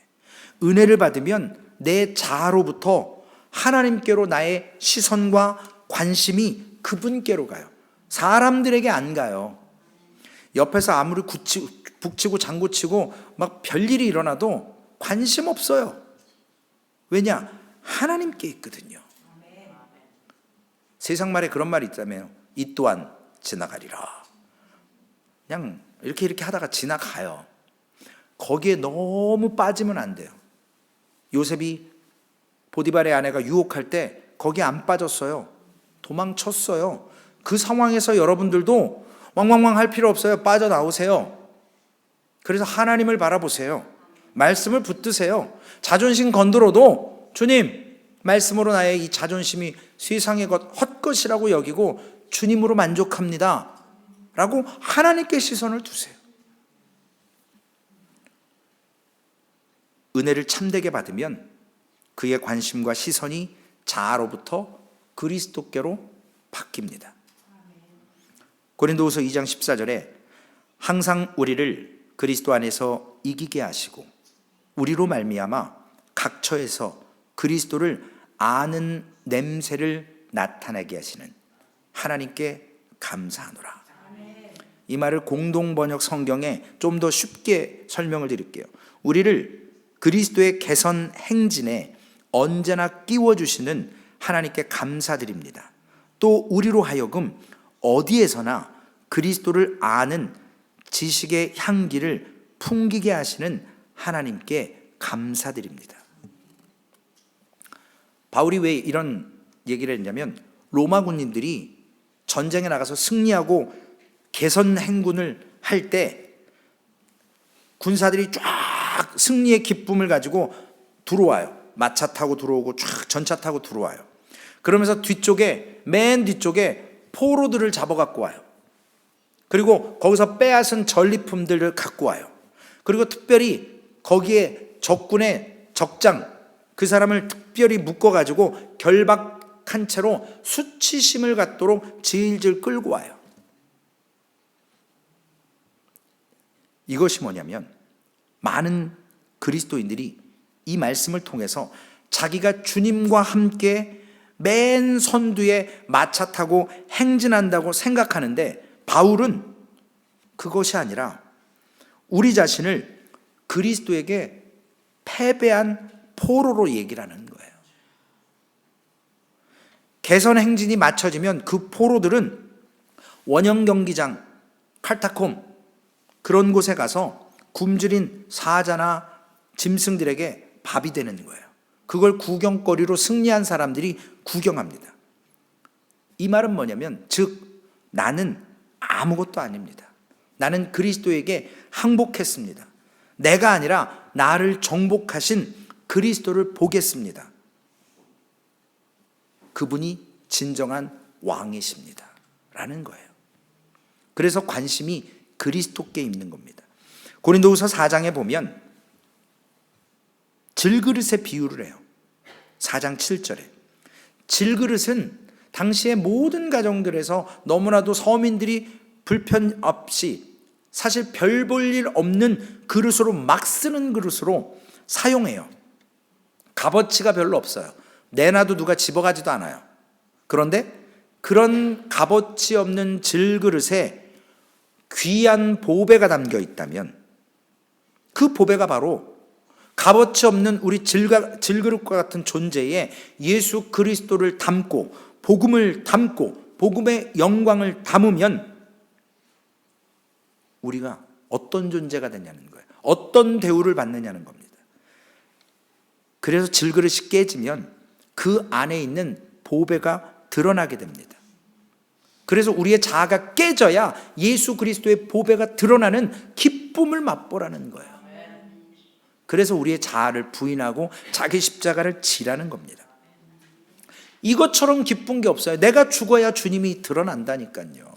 은혜를 받으면 내 자아로부터 하나님께로 나의 시선과 관심이 그분께로 가요. 사람들에게 안 가요. 옆에서 아무리 북치고 장구치고 막 별일이 일어나도 관심 없어요. 왜냐? 하나님께 있거든요. 세상 말에 그런 말이 있다며요. 이 또한 지나가리라. 그냥 이렇게 하다가 지나가요. 거기에 너무 빠지면 안 돼요. 요셉이 보디발의 아내가 유혹할 때 거기에 안 빠졌어요. 도망쳤어요. 그 상황에서 여러분들도 왕왕왕 할 필요 없어요. 빠져나오세요. 그래서 하나님을 바라보세요. 말씀을 붙드세요. 자존심 건드려도 주님, 말씀으로 나의 이 자존심이 세상의 것 헛것이라고 여기고 주님으로 만족합니다 라고 하나님께 시선을 두세요. 은혜를 참되게 받으면 그의 관심과 시선이 자아로부터 그리스도께로 바뀝니다. 고린도후서 2장 14절에 항상 우리를 그리스도 안에서 이기게 하시고 우리로 말미암아 각처에서 그리스도를 아는 냄새를 나타내게 하시는 하나님께 감사하노라. 이 말을 공동번역 성경에 좀 더 쉽게 설명을 드릴게요. 우리를 그리스도의 개선 행진에 언제나 끼워주시는 하나님께 감사드립니다. 또 우리로 하여금 어디에서나 그리스도를 아는 지식의 향기를 풍기게 하시는 하나님께 감사드립니다. 바울이 왜 이런 얘기를 했냐면 로마 군인들이 전쟁에 나가서 승리하고 개선 행군을 할 때 군사들이 쫙 승리의 기쁨을 가지고 들어와요. 마차 타고 들어오고 쫙 전차 타고 들어와요. 그러면서 맨 뒤쪽에 포로들을 잡아갖고 와요. 그리고 거기서 빼앗은 전리품들을 갖고 와요. 그리고 특별히 거기에 적군의 적장, 그 사람을 특별히 묶어가지고 결박한 채로 수치심을 갖도록 질질 끌고 와요. 이것이 뭐냐면 많은 그리스도인들이 이 말씀을 통해서 자기가 주님과 함께 맨 선두에 마차 타고 행진한다고 생각하는데 바울은 그것이 아니라 우리 자신을 그리스도에게 패배한 포로로 얘기를 하는 거예요. 개선 행진이 맞춰지면 그 포로들은 원형 경기장, 칼타콤 그런 곳에 가서 굶주린 사자나 짐승들에게 밥이 되는 거예요. 그걸 구경거리로 승리한 사람들이 구경합니다. 이 말은 뭐냐면 즉 나는 아무것도 아닙니다. 나는 그리스도에게 항복했습니다. 내가 아니라 나를 정복하신 그리스도를 보겠습니다. 그분이 진정한 왕이십니다 라는 거예요. 그래서 관심이 그리스도께 있는 겁니다. 고린도후서 4장에 보면 질그릇의 비유를 해요. 4장 7절에 질그릇은 당시의 모든 가정들에서 너무나도 서민들이 불편 없이 사실 별 볼 일 없는 그릇으로 막 쓰는 그릇으로 사용해요. 값어치가 별로 없어요. 내놔도 누가 집어가지도 않아요. 그런데 그런 값어치 없는 질그릇에 귀한 보배가 담겨 있다면 그 보배가 바로 값어치 없는 우리 질그릇과 같은 존재에 예수 그리스도를 담고 복음을 담고 복음의 영광을 담으면 우리가 어떤 존재가 되냐는 거예요. 어떤 대우를 받느냐는 겁니다. 그래서 질그릇이 깨지면 그 안에 있는 보배가 드러나게 됩니다. 그래서 우리의 자아가 깨져야 예수 그리스도의 보배가 드러나는 기쁨을 맛보라는 거예요. 그래서 우리의 자아를 부인하고 자기 십자가를 지라는 겁니다. 이것처럼 기쁜 게 없어요. 내가 죽어야 주님이 드러난다니까요.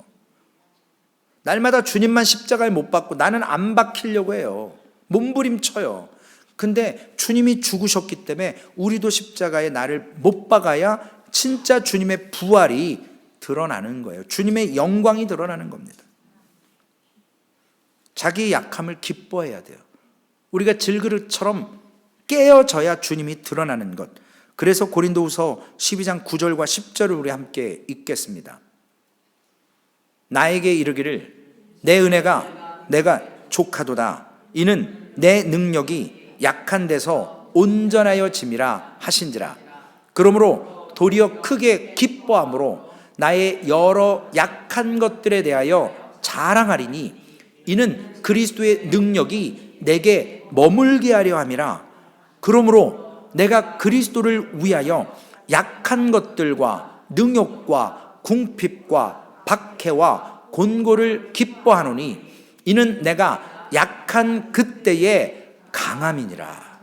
날마다 주님만 십자가에 못 박고 나는 안 박히려고 해요. 몸부림쳐요. 근데 주님이 죽으셨기 때문에 우리도 십자가에 나를 못 박아야 진짜 주님의 부활이 드러나는 거예요. 주님의 영광이 드러나는 겁니다. 자기의 약함을 기뻐해야 돼요. 우리가 질그릇처럼 깨어져야 주님이 드러나는 것. 그래서 고린도후서 12장 9절과 10절을 우리 함께 읽겠습니다. 나에게 이르기를 내 은혜가 내가 족하도다. 이는 내 능력이 약한 데서 온전하여 짐이라 하신지라. 그러므로 도리어 크게 기뻐함으로 나의 여러 약한 것들에 대하여 자랑하리니 이는 그리스도의 능력이 내게 머물게 하려 함이라. 그러므로 내가 그리스도를 위하여 약한 것들과 능욕과 궁핍과 박해와 곤고를 기뻐하노니 이는 내가 약한 그때의 강함이니라.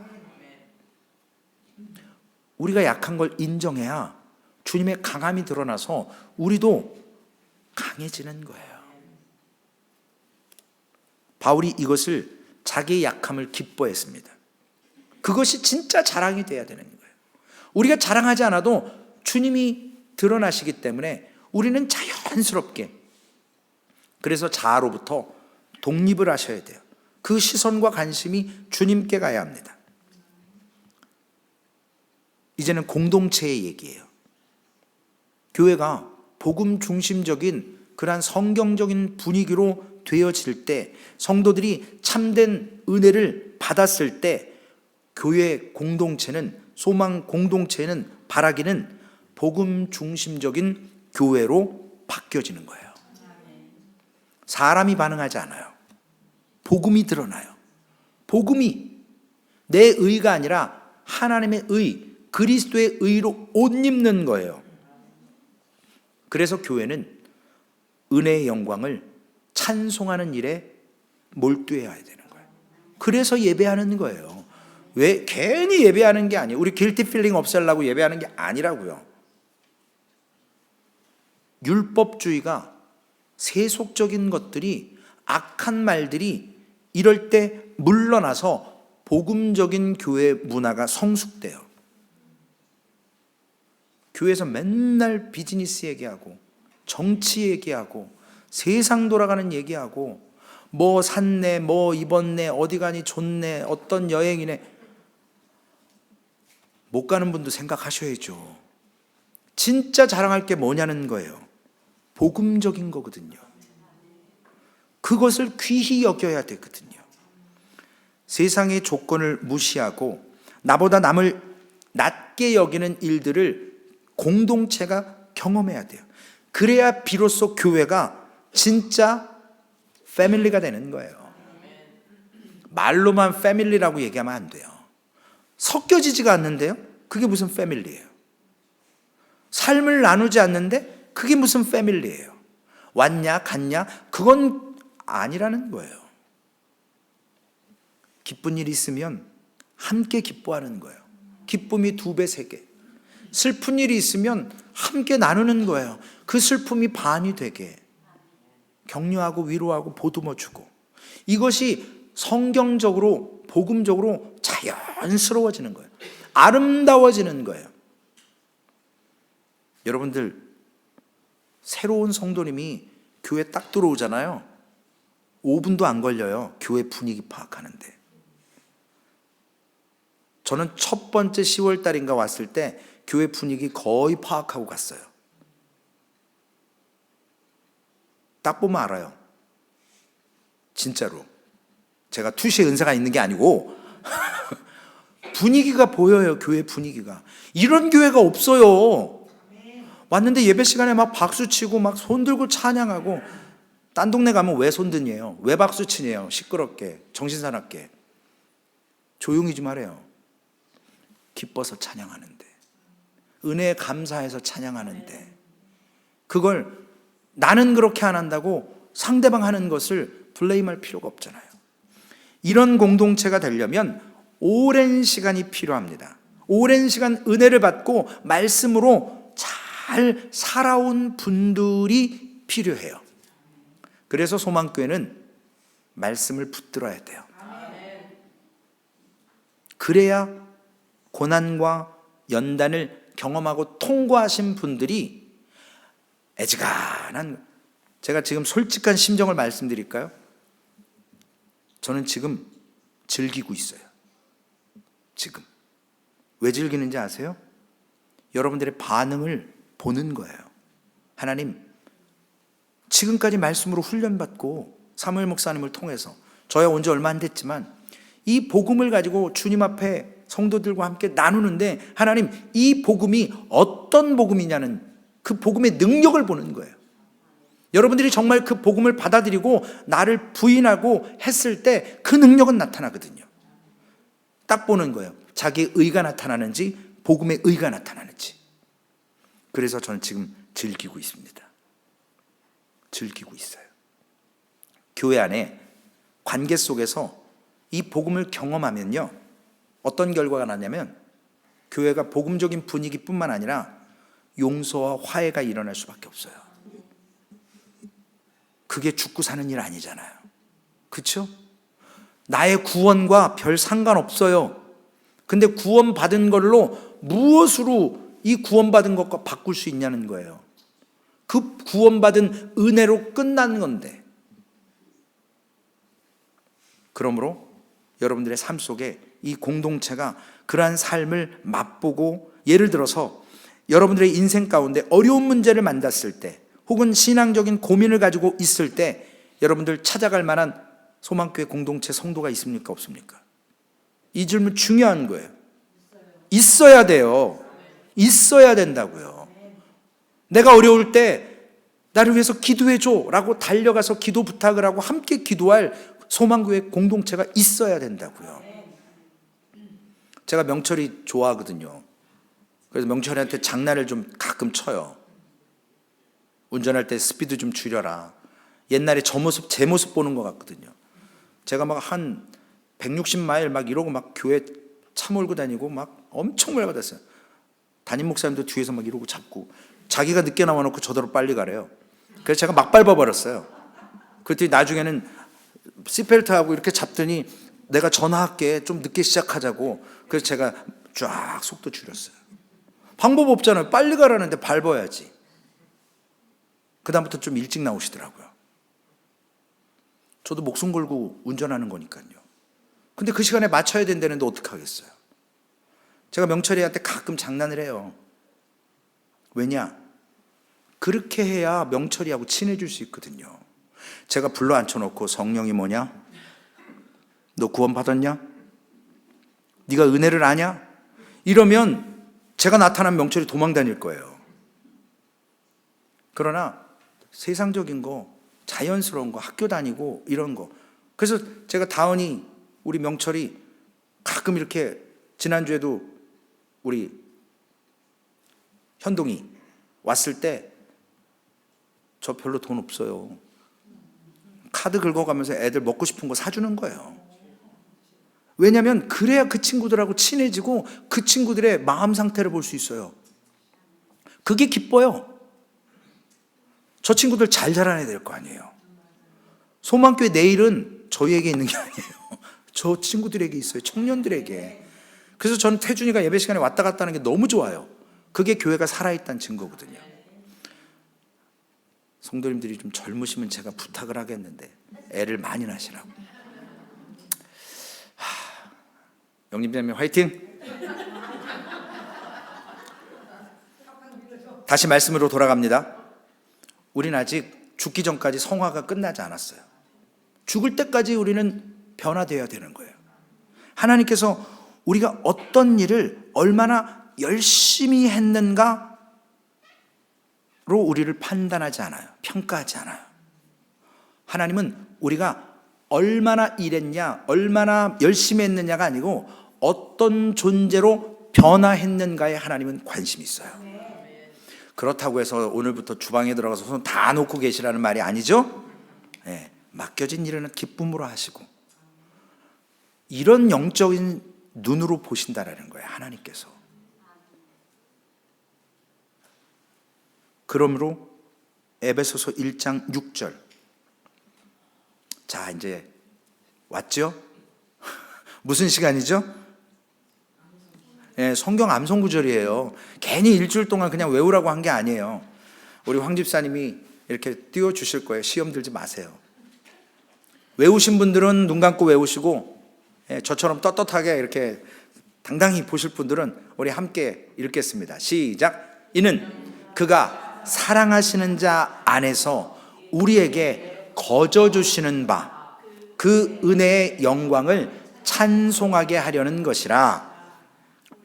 우리가 약한 걸 인정해야 주님의 강함이 드러나서 우리도 강해지는 거예요. 바울이 이것을 자기의 약함을 기뻐했습니다. 그것이 진짜 자랑이 돼야 되는 거예요. 우리가 자랑하지 않아도 주님이 드러나시기 때문에 우리는 자연스럽게, 그래서 자아로부터 독립을 하셔야 돼요. 그 시선과 관심이 주님께 가야 합니다. 이제는 공동체의 얘기예요. 교회가 복음 중심적인 그러한 성경적인 분위기로 되어질 때, 성도들이 참된 은혜를 받았을 때 교회 공동체는, 소망 공동체는, 바라기는 복음 중심적인 교회로 바뀌어지는 거예요. 사람이 반응하지 않아요. 복음이 드러나요. 복음이 내 의가 아니라 하나님의 의, 그리스도의 의로 옷 입는 거예요. 그래서 교회는 은혜의 영광을 찬송하는 일에 몰두해야 되는 거예요. 그래서 예배하는 거예요. 왜 괜히 예배하는 게 아니에요. 우리 길티 필링 없애려고 예배하는 게 아니라고요. 율법주의가, 세속적인 것들이, 악한 말들이 이럴 때 물러나서 복음적인 교회 문화가 성숙돼요. 교회에서 맨날 비즈니스 얘기하고 정치 얘기하고 세상 돌아가는 얘기하고 뭐 샀네, 뭐 입었네, 어디 가니 좋네, 어떤 여행이네. 못 가는 분도 생각하셔야죠. 진짜 자랑할 게 뭐냐는 거예요. 복음적인 거거든요. 그것을 귀히 여겨야 되거든요. 세상의 조건을 무시하고 나보다 남을 낮게 여기는 일들을 공동체가 경험해야 돼요. 그래야 비로소 교회가 진짜 패밀리가 되는 거예요. 말로만 패밀리라고 얘기하면 안 돼요. 섞여지지가 않는데요? 그게 무슨 패밀리예요? 삶을 나누지 않는데 그게 무슨 패밀리예요? 왔냐 갔냐 그건 아니라는 거예요. 기쁜 일이 있으면 함께 기뻐하는 거예요. 기쁨이 2배, 3배. 슬픈 일이 있으면 함께 나누는 거예요. 그 슬픔이 반이 되게 격려하고 위로하고 보듬어 주고, 이것이 성경적으로 복음적으로 자연스러워지는 거예요. 아름다워지는 거예요. 여러분들, 새로운 성도님이 교회 딱 들어오잖아요. 5분도 안 걸려요. 교회 분위기 파악하는데. 저는 첫 번째 10월 달인가 왔을 때 교회 분위기 거의 파악하고 갔어요. 딱 보면 알아요. 진짜로. 제가 투시의 은사가 있는 게 아니고 분위기가 보여요. 교회 분위기가. 이런 교회가 없어요. 왔는데 예배 시간에 막 박수치고 막 손 들고 찬양하고, 딴 동네 가면 왜 손드니에요? 왜 박수치니에요? 시끄럽게, 정신사납게. 조용히 좀 하래요. 기뻐서 찬양하는데, 은혜에 감사해서 찬양하는데, 그걸 나는 그렇게 안 한다고 상대방 하는 것을 블레임할 필요가 없잖아요. 이런 공동체가 되려면 오랜 시간이 필요합니다. 오랜 시간 은혜를 받고 말씀으로 잘 살아온 분들이 필요해요. 그래서 소망교회는 말씀을 붙들어야 돼요. 그래야 고난과 연단을 경험하고 통과하신 분들이 애지간한, 제가 지금 솔직한 심정을 말씀드릴까요? 저는 지금 즐기고 있어요. 지금. 왜 즐기는지 아세요? 여러분들의 반응을 보는 거예요. 하나님, 지금까지 말씀으로 훈련받고 사무엘 목사님을 통해서, 저야 온 지 얼마 안 됐지만 이 복음을 가지고 주님 앞에 성도들과 함께 나누는데, 하나님, 이 복음이 어떤 복음이냐는 그 복음의 능력을 보는 거예요. 여러분들이 정말 그 복음을 받아들이고 나를 부인하고 했을 때 그 능력은 나타나거든요. 딱 보는 거예요. 자기의 의가 나타나는지 복음의 의가 나타나는지. 그래서 저는 지금 즐기고 있습니다. 즐기고 있어요. 교회 안에 관계 속에서 이 복음을 경험하면요, 어떤 결과가 나냐면 교회가 복음적인 분위기뿐만 아니라 용서와 화해가 일어날 수밖에 없어요. 그게 죽고 사는 일 아니잖아요. 그렇죠? 나의 구원과 별 상관없어요. 근데 구원받은 걸로 무엇으로 이 구원받은 것과 바꿀 수 있냐는 거예요. 그 구원받은 은혜로 끝난 건데. 그러므로 여러분들의 삶 속에 이 공동체가 그러한 삶을 맛보고, 예를 들어서 여러분들의 인생 가운데 어려운 문제를 만났을 때, 혹은 신앙적인 고민을 가지고 있을 때 여러분들 찾아갈 만한 소망교회 공동체 성도가 있습니까? 없습니까? 이 질문 중요한 거예요. 있어야 돼요. 있어야 된다고요. 내가 어려울 때 나를 위해서 기도해줘 라고 달려가서 기도 부탁을 하고 함께 기도할 소망교회 공동체가 있어야 된다고요. 제가 명철이 좋아하거든요. 그래서 명철이한테 장난을 좀 가끔 쳐요. 운전할 때 스피드 좀 줄여라. 옛날에 저 모습, 제 모습 보는 것 같거든요. 제가 막 한 160마일 막 이러고 막 교회 차 몰고 다니고 막 엄청 몰고 다녔어요. 담임 목사님도 뒤에서 막 이러고 잡고, 자기가 늦게 나와놓고 저더러 빨리 가래요. 그래서 제가 막 밟아버렸어요. 그랬더니 나중에는 시트벨트하고 이렇게 잡더니 내가 전화할게, 좀 늦게 시작하자고. 그래서 제가 쫙 속도 줄였어요. 방법 없잖아요. 빨리 가라는데 밟아야지. 그다음부터 좀 일찍 나오시더라고요. 저도 목숨 걸고 운전하는 거니까요. 근데 그 시간에 맞춰야 된다는데 어떡하겠어요. 제가 명철이한테 가끔 장난을 해요. 왜냐? 그렇게 해야 명철이하고 친해질 수 있거든요. 제가 불러 앉혀놓고 성령이 뭐냐? 너 구원 받았냐? 네가 은혜를 아냐? 이러면 제가 나타난 명철이 도망 다닐 거예요. 그러나 세상적인 거, 자연스러운 거, 학교 다니고 이런 거. 그래서 제가 다은이, 우리 명철이 가끔 이렇게, 지난주에도 우리 현동이 왔을 때 저 별로 돈 없어요. 카드 긁어가면서 애들 먹고 싶은 거 사주는 거예요. 왜냐하면 그래야 그 친구들하고 친해지고 그 친구들의 마음 상태를 볼 수 있어요. 그게 기뻐요. 저 친구들 잘 자라야 될 거 아니에요. 소망교회 내일은 저희에게 있는 게 아니에요. 저 친구들에게 있어요. 청년들에게. 그래서 저는 태준이가 예배 시간에 왔다 갔다 하는 게 너무 좋아요. 그게 교회가 살아있다는 증거거든요. 성도님들이 좀 젊으시면 제가 부탁을 하겠는데 애를 많이 낳으시라고. 영림자매 화이팅! 다시 말씀으로 돌아갑니다. 우린 아직 죽기 전까지 성화가 끝나지 않았어요. 죽을 때까지 우리는 변화되어야 되는 거예요. 하나님께서 우리가 어떤 일을 얼마나 열심히 했는가로 우리를 판단하지 않아요. 평가하지 않아요. 하나님은 우리가 얼마나 일했냐, 얼마나 열심히 했느냐가 아니고 어떤 존재로 변화했는가에 하나님은 관심이 있어요. 그렇다고 해서 오늘부터 주방에 들어가서 손 다 놓고 계시라는 말이 아니죠. 네, 맡겨진 일은 기쁨으로 하시고 이런 영적인 눈으로 보신다라는 거예요. 하나님께서. 그러므로 에베소서 1장 6절. 자, 이제 왔죠? 무슨 시간이죠? 예, 성경 암송 구절이에요. 괜히 일주일 동안 그냥 외우라고 한 게 아니에요. 우리 황 집사님이 이렇게 띄워주실 거예요. 시험 들지 마세요. 외우신 분들은 눈 감고 외우시고, 예, 저처럼 떳떳하게 이렇게 당당히 보실 분들은 우리 함께 읽겠습니다. 시작. 이는 그가 사랑하시는 자 안에서 우리에게 거저 주시는 바 그 은혜의 영광을 찬송하게 하려는 것이라.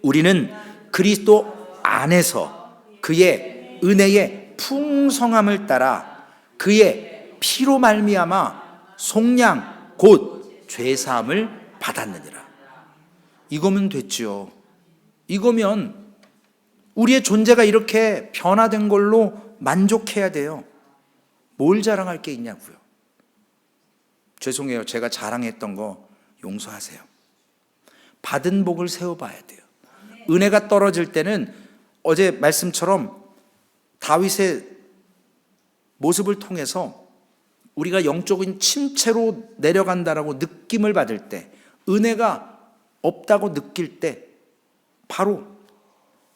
우리는 그리스도 안에서 그의 은혜의 풍성함을 따라 그의 피로 말미암아 속량 곧 죄사함을 받았느니라. 이거면 됐죠. 이거면 우리의 존재가 이렇게 변화된 걸로 만족해야 돼요. 뭘 자랑할 게 있냐고요. 죄송해요. 제가 자랑했던 거 용서하세요. 받은 복을 세워봐야 돼요. 은혜가 떨어질 때는 어제 말씀처럼 다윗의 모습을 통해서 우리가 영적인 침체로 내려간다라고 느낌을 받을 때, 은혜가 없다고 느낄 때 바로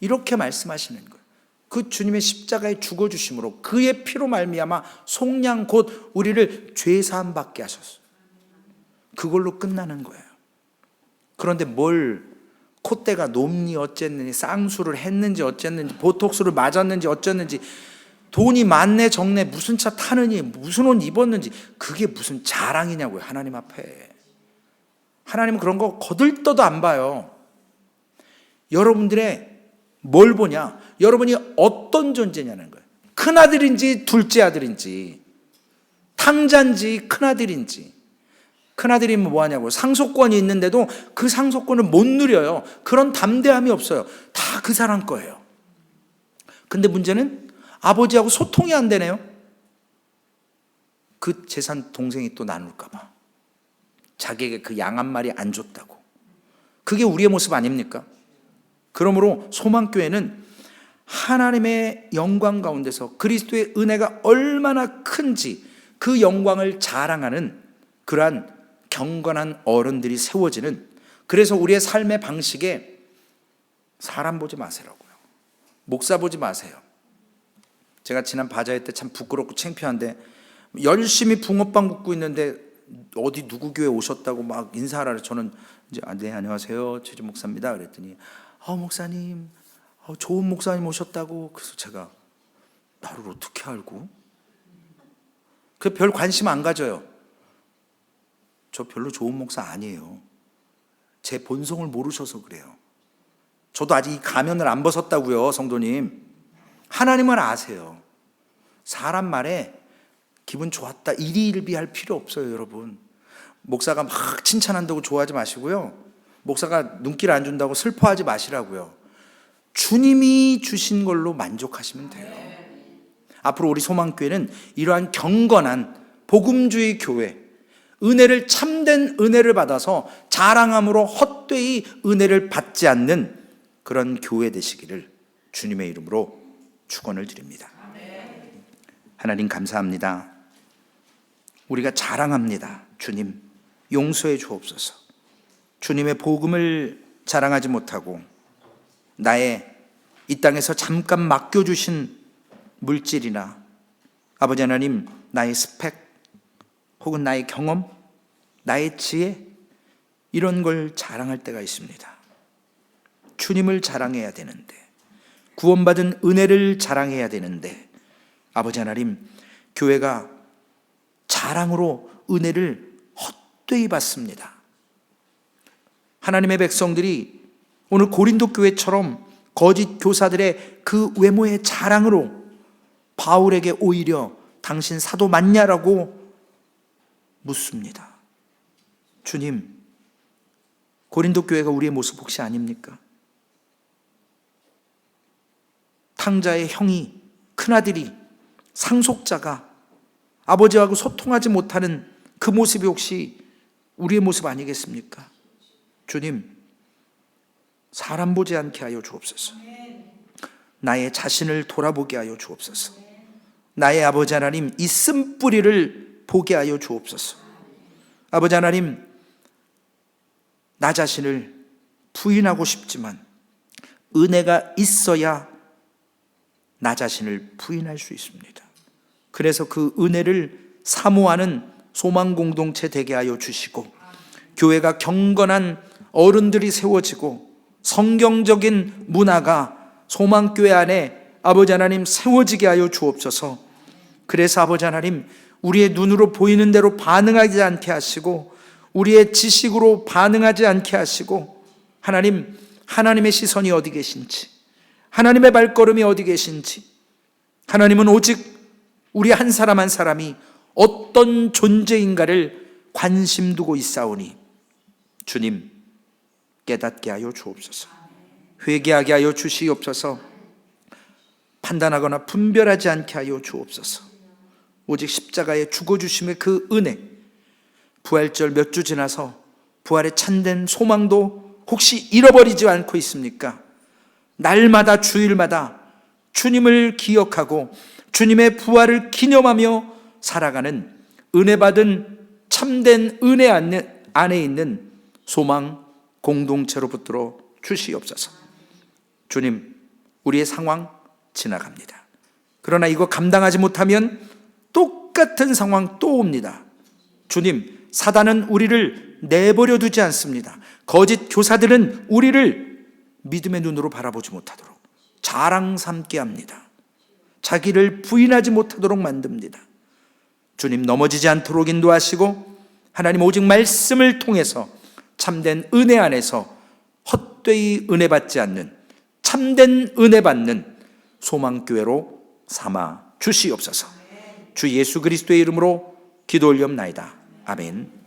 이렇게 말씀하시는 거예요. 그 주님의 십자가에 죽어주심으로 그의 피로 말미암아 속량 곧 우리를 죄사함 받게 하셨어요. 그걸로 끝나는 거예요. 그런데 뭘 콧대가 높니 어쨌느니, 쌍수를 했는지 어쨌는지, 보톡스를 맞았는지 어쨌는지, 돈이 많네 적네, 무슨 차 타느니, 무슨 옷 입었는지, 그게 무슨 자랑이냐고요. 하나님 앞에. 하나님은 그런 거 거들떠도 안 봐요. 여러분들의 뭘 보냐? 여러분이 어떤 존재냐는 거예요. 큰아들인지 둘째 아들인지, 탕자인지 큰아들인지. 큰아들이면 뭐하냐고. 상속권이 있는데도 그 상속권을 못 누려요. 그런 담대함이 없어요. 다 그 사람 거예요. 근데 문제는 아버지하고 소통이 안 되네요. 그 재산 동생이 또 나눌까 봐. 자기에게 그 양 한 마리 안 줬다고. 그게 우리의 모습 아닙니까? 그러므로 소망교회는 하나님의 영광 가운데서 그리스도의 은혜가 얼마나 큰지 그 영광을 자랑하는 그러한 경건한 어른들이 세워지는, 그래서 우리의 삶의 방식에 사람 보지 마세요라고요. 목사 보지 마세요. 제가 지난 바자회 때 참 부끄럽고 창피한데 열심히 붕어빵 굽고 있는데 어디 누구 교회 오셨다고 막 인사하라. 저는 이제 네 안녕하세요 최준 목사입니다 그랬더니 목사님 좋은 목사님 오셨다고. 그래서 제가 나를 어떻게 알고? 그 별 관심 안 가져요. 저 별로 좋은 목사 아니에요. 제 본성을 모르셔서 그래요. 저도 아직 이 가면을 안 벗었다고요. 성도님, 하나님은 아세요. 사람 말에 기분 좋았다 일희일비할 필요 없어요. 여러분, 목사가 막 칭찬한다고 좋아하지 마시고요, 목사가 눈길 안 준다고 슬퍼하지 마시라고요. 주님이 주신 걸로 만족하시면 돼요. 앞으로 우리 소망교회는 이러한 경건한 복음주의 교회, 은혜를 참된 은혜를 받아서 자랑함으로 헛되이 은혜를 받지 않는 그런 교회 되시기를 주님의 이름으로 축원을 드립니다. 하나님 감사합니다. 우리가 자랑합니다. 주님 용서해 주옵소서. 주님의 복음을 자랑하지 못하고 나의 이 땅에서 잠깐 맡겨주신 물질이나 아버지 하나님 나의 스펙 혹은 나의 경험, 나의 지혜 이런 걸 자랑할 때가 있습니다. 주님을 자랑해야 되는데, 구원받은 은혜를 자랑해야 되는데 아버지 하나님 교회가 자랑으로 은혜를 헛되이 받습니다. 하나님의 백성들이 오늘 고린도 교회처럼 거짓 교사들의 그 외모의 자랑으로 바울에게 오히려 당신 사도 맞냐라고 묻습니다. 주님, 고린도 교회가 우리의 모습 혹시 아닙니까? 탕자의 형이, 큰아들이, 상속자가 아버지하고 소통하지 못하는 그 모습이 혹시 우리의 모습 아니겠습니까? 주님, 사람 보지 않게 하여 주옵소서. 나의 자신을 돌아보게 하여 주옵소서. 나의 아버지 하나님 이 쓴뿌리를 보게 하여 주옵소서. 아버지 하나님, 나 자신을 부인하고 싶지만 은혜가 있어야 나 자신을 부인할 수 있습니다. 그래서 그 은혜를 사모하는 소망 공동체 되게 하여 주시고, 교회가 경건한 어른들이 세워지고 성경적인 문화가 소망교회 안에 아버지 하나님 세워지게 하여 주옵소서. 그래서 아버지 하나님 우리의 눈으로 보이는 대로 반응하지 않게 하시고, 우리의 지식으로 반응하지 않게 하시고, 하나님, 하나님의 시선이 어디 계신지, 하나님의 발걸음이 어디 계신지, 하나님은 오직 우리 한 사람 한 사람이 어떤 존재인가를 관심 두고 있사오니 주님 깨닫게 하여 주옵소서. 회개하게 하여 주시옵소서. 판단하거나 분별하지 않게 하여 주옵소서. 오직 십자가에 죽어주심의 그 은혜, 부활절 몇 주 지나서 부활의 참된 소망도 혹시 잃어버리지 않고 있습니까? 날마다 주일마다 주님을 기억하고 주님의 부활을 기념하며 살아가는 은혜 받은 참된 은혜 안에 있는 소망 공동체로 붙들어 주시옵소서. 주님, 우리의 상황 지나갑니다. 그러나 이거 감당하지 못하면 똑같은 상황 또 옵니다. 주님, 사단은 우리를 내버려 두지 않습니다. 거짓 교사들은 우리를 믿음의 눈으로 바라보지 못하도록 자랑 삼게 합니다. 자기를 부인하지 못하도록 만듭니다. 주님, 넘어지지 않도록 인도하시고 하나님 오직 말씀을 통해서 참된 은혜 안에서 헛되이 은혜 받지 않는 참된 은혜 받는 소망교회로 삼아 주시옵소서. 주 예수 그리스도의 이름으로 기도 올리옵나이다. 아멘.